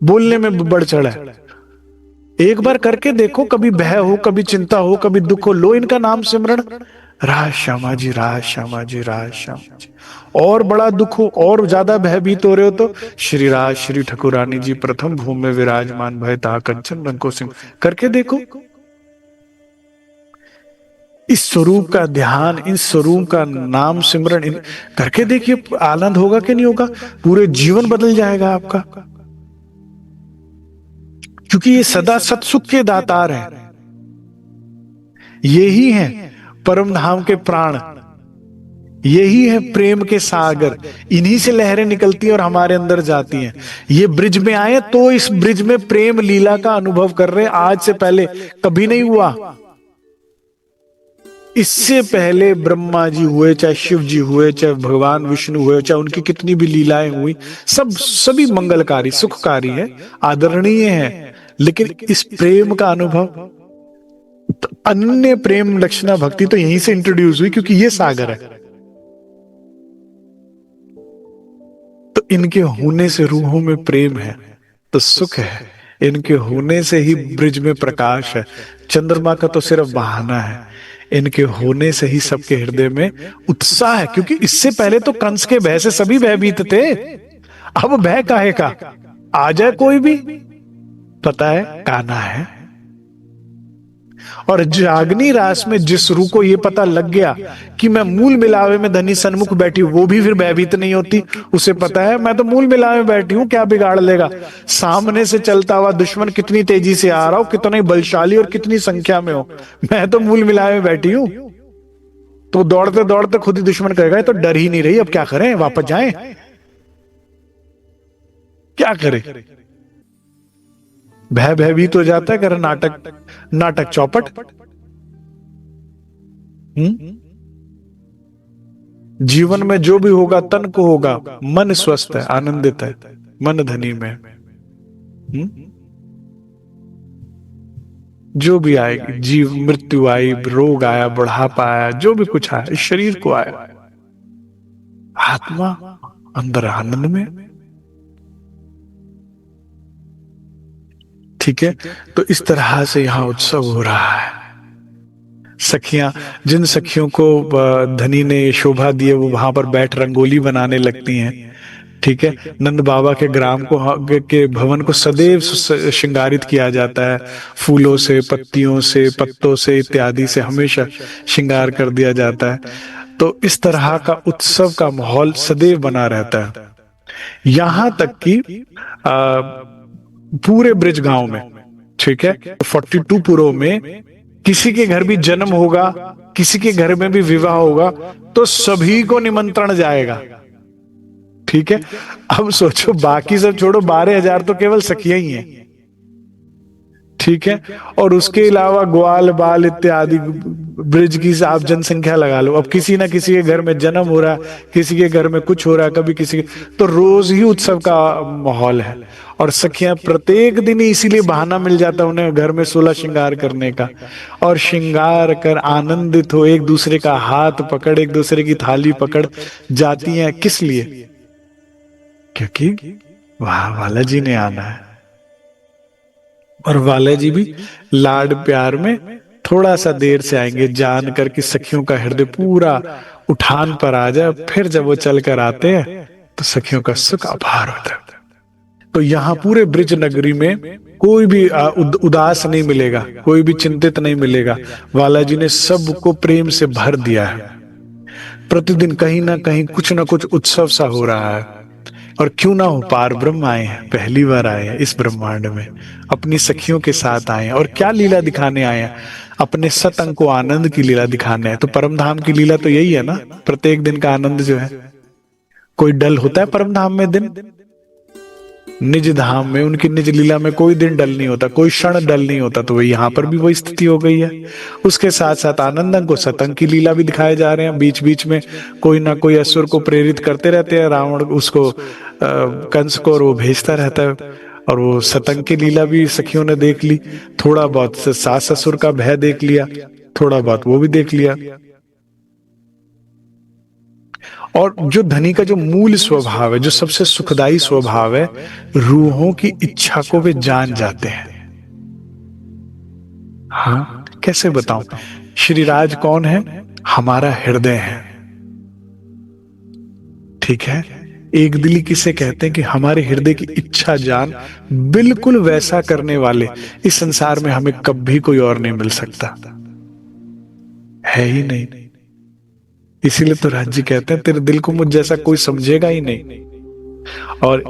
बोलने में बढ़ चढ़ है। एक बार करके देखो, कभी भय हो, कभी चिंता हो, कभी दुख हो, लो इनका नाम सिमरण, राज श्यामा जी, राज श्यामा जी, राज श्यामा जी। और बड़ा दुख हो और ज्यादा भयभीत हो रहे हो तो श्री राज श्री ठकुरानी जी प्रथम भूमि में विराजमान भय ता कंचन रंग को सिंह, करके देखो। इस स्वरूप का ध्यान, इस स्वरूप का नाम सिमरण करके देखिए, आनंद होगा कि नहीं होगा? पूरे जीवन बदल जाएगा आपका, क्योंकि ये सदा सत सुख के दातार हैं। यही हैं परम धाम के प्राण, यही है प्रेम के सागर। इन्हीं से लहरें निकलती हैं और हमारे अंदर जाती हैं। ये ब्रिज में आए तो इस ब्रिज में प्रेम लीला का अनुभव कर रहे हैं। आज से पहले कभी नहीं हुआ। इससे पहले ब्रह्मा जी हुए, चाहे शिव जी हुए, चाहे भगवान विष्णु हुए, चाहे उनकी कितनी भी लीलाएं हुई, सभी मंगलकारी सुखकारी है, आदरणीय है। लेकिन इस प्रेम का अनुभव, तो अन्य प्रेम लक्षणा भक्ति तो यहीं से इंट्रोड्यूस हुई, क्योंकि ये सागर है। तो इनके होने से रूहों में प्रेम है तो सुख है। इनके होने से ही ब्रिज में प्रकाश है। चंद्रमा का तो सिर्फ बहाना है। इनके होने से ही सबके हृदय में उत्साह है, क्योंकि इससे पहले तो कंस के भय से सभी भयभीत थे। अब भय काहे का? आ जाए कोई भी, पता है कान्हा है। और जागनी रास में जिस रूह को ये पता लग गया कि मैं मूल मिलावे में धनी सन्मुख बैठी हूं, वो भी फिर भयभीत नहीं होती। उसे पता है मैं तो मूल मिलावे में बैठी हूं, क्या बिगाड़ लेगा? सामने से चलता हुआ दुश्मन कितनी तेजी से आ रहा हो, कितना बलशाली और कितनी संख्या में हो, मैं तो मूल मिलावे में बैठी हूं। तो दौड़ते दौड़ते खुद ही दुश्मन कहेगा तो डर ही नहीं रही, अब क्या करें, वापस जाएं, क्या करें? भयभीत हो जाता है, कर नाटक चौपट। जीवन में जो भी होगा तन को होगा, मन स्वस्थ है, आनंदित है, मन धनी में। जो भी आएगी, जीव मृत्यु आई, रोग आया, बुढ़ापा आया, जो भी कुछ आया, इस शरीर को आया, आत्मा अंदर आनंद में। ठीक है, तो इस तरह से यहां उत्सव हो रहा है। सखियां, जिन सखियों को धनी ने शोभा दी है, वो वहां पर बैठ रंगोली बनाने लगती हैं। ठीक है, नंद बाबा के ग्राम को के भवन को सदैव श्रृंगारित किया जाता है, फूलों से, पत्तियों से, पत्तों से इत्यादि से हमेशा श्रृंगार कर दिया जाता है। तो इस तरह का उत्सव का माहौल सदैव बना रहता है। यहां तक कि पूरे ब्रिज गांव में, ठीक है, 42 पुरों में किसी के घर भी जन्म होगा, किसी के घर में भी विवाह होगा, तो सभी को निमंत्रण जाएगा। ठीक है, अब सोचो, बाकी सब छोड़ो, 12,000 तो केवल सखियां ही हैं। ठीक है, और उसके अलावा ग्वाल बाल इत्यादि ब्रिज की आप जनसंख्या लगा लो। अब किसी ना किसी के घर में जन्म हो रहा है, किसी के घर में कुछ हो रहा है, कभी किसी के, तो रोज ही उत्सव का माहौल है। और सखियां प्रत्येक दिन ही इसीलिए बहाना मिल जाता है उन्हें घर में 16 श्रृंगार करने का, और श्रृंगार कर आनंदित हो, एक दूसरे का हाथ पकड़, एक दूसरे की थाली पकड़ जाती हैं। किस लिए? क्योंकि वहां वाला जी ने आना है। और वाले जी भी लाड प्यार में थोड़ा सा देर से आएंगे, जानकर कि सखियों का हृदय पूरा उठान पर आ जाए। फिर जब वो चल कर आते हैं तो सखियों का सुख अपार होता है। तो यहाँ पूरे ब्रिज नगरी में कोई भी उदास नहीं मिलेगा, कोई भी चिंतित नहीं मिलेगा। बालाजी ने सबको प्रेम से भर दिया है। प्रतिदिन कहीं ना कहीं कुछ ना कुछ उत्सव सा हो रहा है। और क्यों ना हो, पार ब्रह्म आए हैं, पहली बार आए हैं इस ब्रह्मांड में, अपनी सखियों के साथ आए हैं। और क्या लीला दिखाने आए हैं? अपने सतंग को आनंद की लीला दिखाने हैं। तो परम धाम की लीला तो यही है ना, प्रत्येक दिन का आनंद जो है। कोई डल होता है परम धाम में दिन? निज धाम में, उनकी निज लीला में कोई दिन डल नहीं होता, कोई क्षण डल नहीं होता। तो वही यहाँ पर भी वही स्थिति हो गई है। उसके साथ साथ आनंदंग को सतंग की लीला भी दिखाए जा रहे हैं। बीच बीच में कोई ना कोई असुर को प्रेरित करते रहते हैं, रावण उसको कंस को, और वो भेजता रहता है। और वो सतंग की लीला भी सखियों ने देख ली, थोड़ा बहुत सास ससुर का भय देख लिया, थोड़ा बहुत वो भी देख लिया। और जो धनी का जो मूल स्वभाव है, जो सबसे सुखदाई स्वभाव है, रूहों की इच्छा को वे जान जाते हैं। हाँ, कैसे बताऊं? श्री राज कौन है? हमारा हृदय है। ठीक है, एक दिली किसे कहते हैं? कि हमारे हृदय की इच्छा जान बिल्कुल वैसा करने वाले इस संसार में हमें कभी कोई और नहीं मिल सकता, है ही नहीं। इसीलिए तो राज जी कहते हैं तेरे दिल को मुझ जैसा कोई समझेगा ही नहीं। और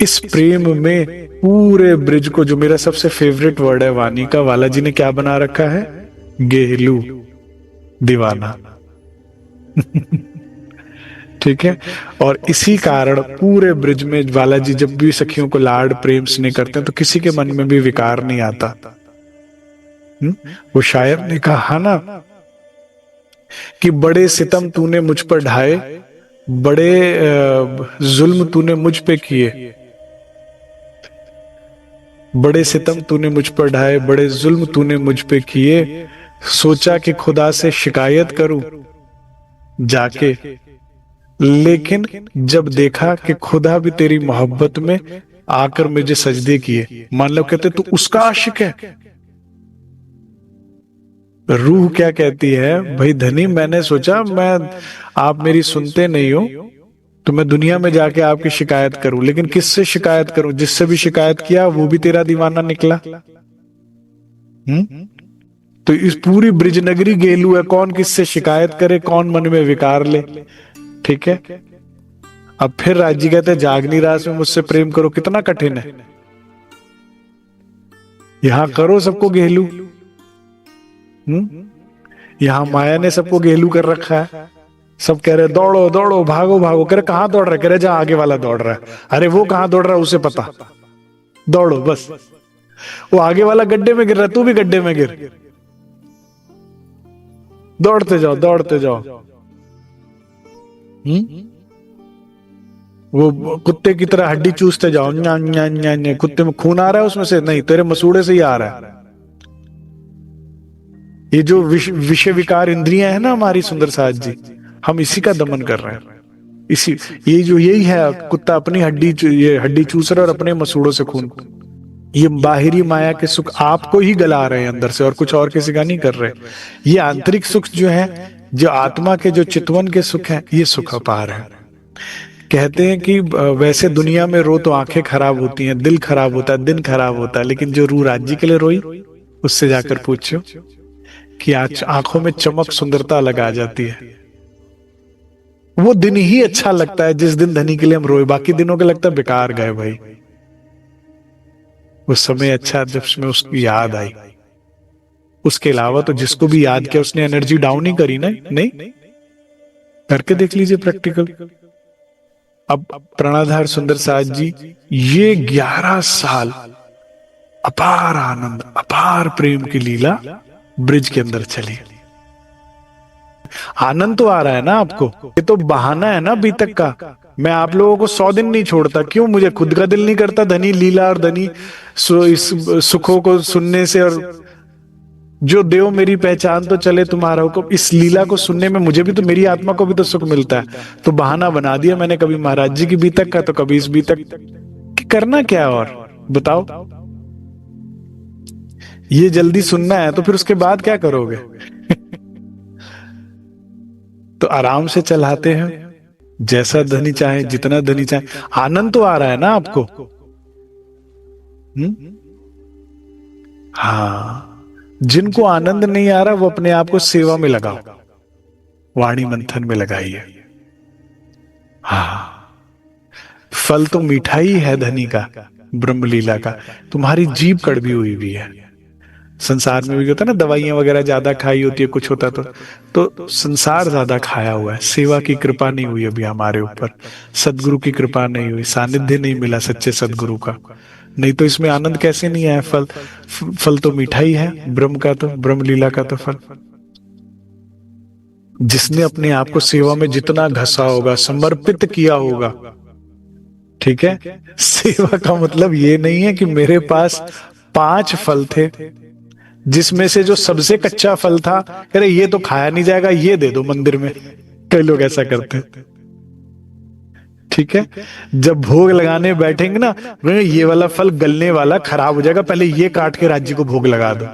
इस प्रेम में पूरे ब्रिज को, जो मेरा सबसे फेवरेट वर्ड है वाणी का, वाला जी ने क्या बना रखा है? गेलू। दीवाना। ठीक है। और इसी कारण पूरे ब्रिज में बालाजी जब भी सखियों को लाड प्रेम स्नेह करते हैं तो किसी के मन में भी विकार नहीं आता। वो शायर ने कहा ना कि बड़े सितम तूने मुझ पर ढाए, बड़े जुल्म तूने मुझ पे किए, बड़े सितम तूने मुझ पर ढाए, बड़े जुल्म तूने मुझ पे किए, सोचा कि खुदा से शिकायत करूं जाके, लेकिन जब देखा कि खुदा भी तेरी मोहब्बत में आकर मुझे सजदे किए। मान लो कहते तू उसका आशिक है। रूह क्या कहती है, भाई धनी मैंने सोचा आप मेरी सुनते नहीं हो तो मैं दुनिया में जाके आपकी शिकायत करूं, लेकिन किससे शिकायत करूं? जिससे भी शिकायत किया वो भी तेरा दीवाना निकला। तो इस पूरी ब्रिजनगरी गेलू है, कौन किससे शिकायत करे, कौन मन में विकार ले। ठीक है। अब फिर राजी कहते जागनी रास में मुझसे प्रेम करो, कितना कठिन है। यहां करो सबको गेलू। यहां माया ने सबको गेलू कर रखा है। सब कह रहे दौड़ो दौड़ो भागो भागो, कह रहे कहां दौड़ रहे, कह रहे जहां आगे वाला दौड़ रहा है। अरे वो कहां दौड़ रहा है उसे पता, दौड़ो बस। वो आगे वाला गड्ढे में गिर रहा है, तू भी गड्ढे में गिर, दौड़ते जाओ दौड़ते जाओ। वो कुत्ते की तरह हड्डी चूसते जाओ, न्या न्या न्या न्या। कुत्ते में खून आ रहा है उसमें से? नहीं, तेरे मसूड़े से ही आ रहा है। ये जो विषय विकार इंद्रियां है ना हमारी, सुंदर साज जी, हम इसी का दमन कर रहे हैं। इसी यही है, कुत्ता अपनी ये हड्डी चूस रहा है और अपने मसूड़ों से खून। ये बाहरी माया के सुख आपको ही गला रहे हैं अंदर से, और कुछ और किसी का नहीं कर रहे। ये आंतरिक सुख जो है, जो आत्मा के जो चितवन के सुख है, ये सुख अपार है। कहते हैं कि वैसे दुनिया में रो तो आंखें खराब होती हैं, दिल खराब होता है, दिन खराब होता है, लेकिन जो रू राज्य के लिए रोई उससे जाकर पूछो कि आज आंखों में चमक सुंदरता लगा जाती है। वो दिन ही अच्छा लगता है जिस दिन धनी के लिए हम रोए, बाकी दिनों के लगता है बेकार गए भाई। उस समय अच्छा जब उसमें उसकी याद आई। उसके अलावा तो जिसको भी याद किया उसने एनर्जी डाउन ही करी ना। नहीं, करके देख लीजिए प्रैक्टिकल। अब प्राणाधार सुंदर साज जी, ये 11 साल अपार आनंद अपार प्रेम की लीला ब्रिज के अंदर चली। आनंद तो आ रहा है ना आपको, ये तो बहाना है ना अभी तक का। मैं आप लोगों को 100 दिन नहीं छोड़ता, क्यों? मुझे खुद का दिल नहीं करता धनी लीला और धनी इस सुखों को सुनने से। और जो देव मेरी पहचान तो चले तुम्हारा को, इस लीला को सुनने में मुझे भी तो, मेरी आत्मा को भी तो सुख मिलता है। तो बहाना बना दिया मैंने, कभी महाराज जी की बीतक का तो कभी इस बीतक कि करना क्या और बताओ। ये जल्दी सुनना है तो फिर उसके बाद क्या करोगे? तो आराम से चलाते हैं, जैसा धनी चाहे, जितना धनी चाहे। आनंद तो आ रहा है ना आपको। हाँ, जिनको आनंद नहीं आ रहा वो अपने आप को सेवा में लगाओ, वाणी मंथन में लगाइए। हाँ, फल तो मीठा ही है धनी का, ब्रह्मलीला का। तुम्हारी जीभ कड़वी हुई भी है। संसार में भी होता है ना, दवाइयां वगैरह ज्यादा खाई होती है, कुछ होता तो संसार ज्यादा खाया हुआ है। सेवा की कृपा नहीं हुई अभी हमारे ऊपर, सदगुरु की कृपा नहीं हुई, सानिध्य नहीं मिला सच्चे सदगुरु का। नहीं तो इसमें आनंद कैसे नहीं आया? फल तो मीठा ही है ब्रह्म का, तो ब्रह्म लीला का तो फल। जिसने अपने आप को सेवा में जितना घसा होगा, समर्पित किया होगा, ठीक है। सेवा का मतलब ये नहीं है कि मेरे पास 5 फल थे जिसमें से जो सबसे कच्चा फल था, कह रहे ये तो खाया नहीं जाएगा, ये दे दो मंदिर में। कई लोग ऐसा करते हैं, ठीक है। जब भोग लगाने बैठेंगे ना, ये वाला फल गलने वाला खराब हो जाएगा, पहले ये काट के राज्य को भोग लगा दो।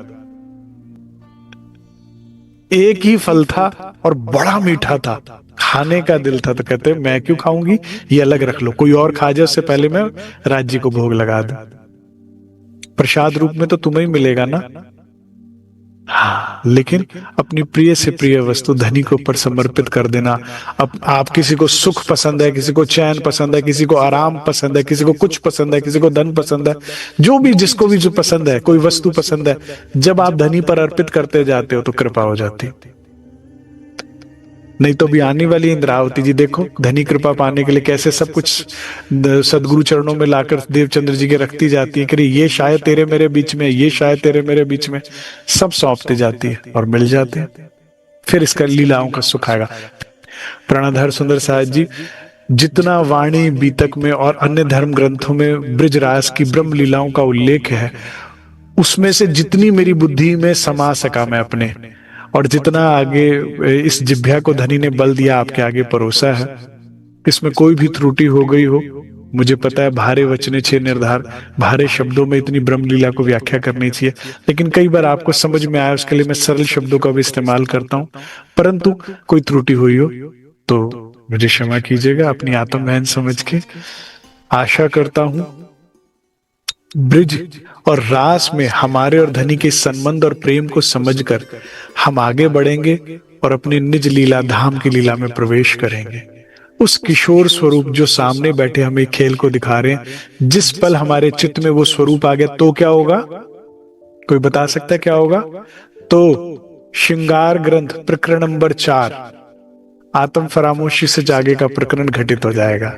एक ही फल था और बड़ा मीठा था, खाने का दिल था, तो कहते मैं क्यों खाऊंगी, ये अलग रख लो, कोई और खा जाए उससे पहले मैं राज्य को भोग लगा दूं। प्रसाद रूप में तो तुम्हें ही मिलेगा ना। हाँ, लेकिन अपनी प्रिय से प्रिय वस्तु धनी के ऊपर समर्पित कर देना। अब आप किसी को सुख पसंद है, किसी को चैन पसंद है, किसी को आराम पसंद है, किसी को कुछ पसंद है, किसी को धन पसंद है, जो भी जिसको भी जो पसंद है, कोई वस्तु पसंद है, जब आप धनी पर अर्पित करते जाते हो तो कृपा हो जाती। नहीं तो भी आने वाली इंद्रावती जी देखो धनी कृपा पाने के लिए कैसे सब कुछ सदगुरु चरणों में लाकर देवचंद्र जी के रखती जाती है कि ये शायद तेरे मेरे बीच में, ये शायद तेरे मेरे बीच में, सब सौंपती जाती है और मिल जाते हैं। फिर इसका लीलाओं का सुख आएगा। प्राणाधर सुंदर साहिब जी, जितना वाणी बीतक में और अन्य धर्म ग्रंथों में ब्रजरास की ब्रह्म लीलाओं का उल्लेख है, उसमें से जितनी मेरी बुद्धि में समा सका मैं अपने, और जितना आगे इस जिह्वा को धनी ने बल दिया आपके आगे परोसा है, इसमें कोई भी त्रुटि हो गई हो, मुझे पता है भारे वचने छे निर्धार, भारे शब्दों में इतनी ब्रह्म लीला को व्याख्या करनी चाहिए, लेकिन कई बार आपको समझ में आया उसके लिए मैं सरल शब्दों का भी इस्तेमाल करता हूं। परंतु कोई त्रुटि हुई हो तो मुझे क्षमा कीजिएगा अपनी आत्म बहन समझ के। आशा करता हूं ब्रिज और रास में हमारे और धनी के संबंध और प्रेम को समझकर हम आगे बढ़ेंगे और अपनी निज लीला धाम की लीला में प्रवेश करेंगे। उस किशोर स्वरूप जो सामने बैठे हमें खेल को दिखा रहे हैं, जिस पल हमारे चित्त में वो स्वरूप आ गया तो क्या होगा? कोई बता सकता है क्या होगा? तो श्रृंगार ग्रंथ प्रकरण नंबर 4 आत्म फरामोशी से जागे का प्रकरण घटित हो जाएगा।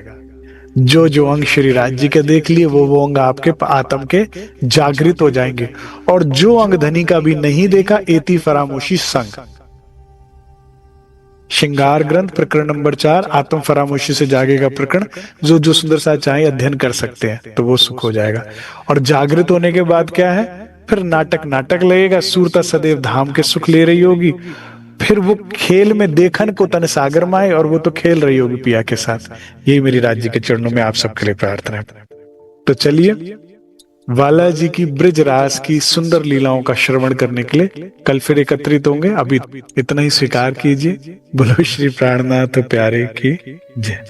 जो जो अंग श्री राज जी के देख लिए वो अंग आपके आत्म के जागृत हो जाएंगे, और जो अंग धनी का भी नहीं देखा एति फरामोशी संग। श्रृंगार ग्रंथ प्रकरण नंबर 4 आत्म फरामोशी से जागेगा प्रकरण, जो जो सुंदर सा चाहे अध्ययन कर सकते हैं तो वो सुख हो जाएगा। और जागृत होने के बाद क्या है? फिर नाटक नाटक लगेगा, सूरता सदैव धाम के सुख ले रही होगी, फिर वो खेल में देखन को तन सागर माए, और वो तो खेल रही होगी पिया के साथ। यही मेरी राज्य के चरणों में आप सबके लिए प्रार्थना है। तो चलिए वाला जी की ब्रिज रास की सुंदर लीलाओं का श्रवण करने के लिए कल फिर एकत्रित होंगे। अभी इतना ही स्वीकार कीजिए। बोलो श्री प्राणनाथ प्यारे की जय।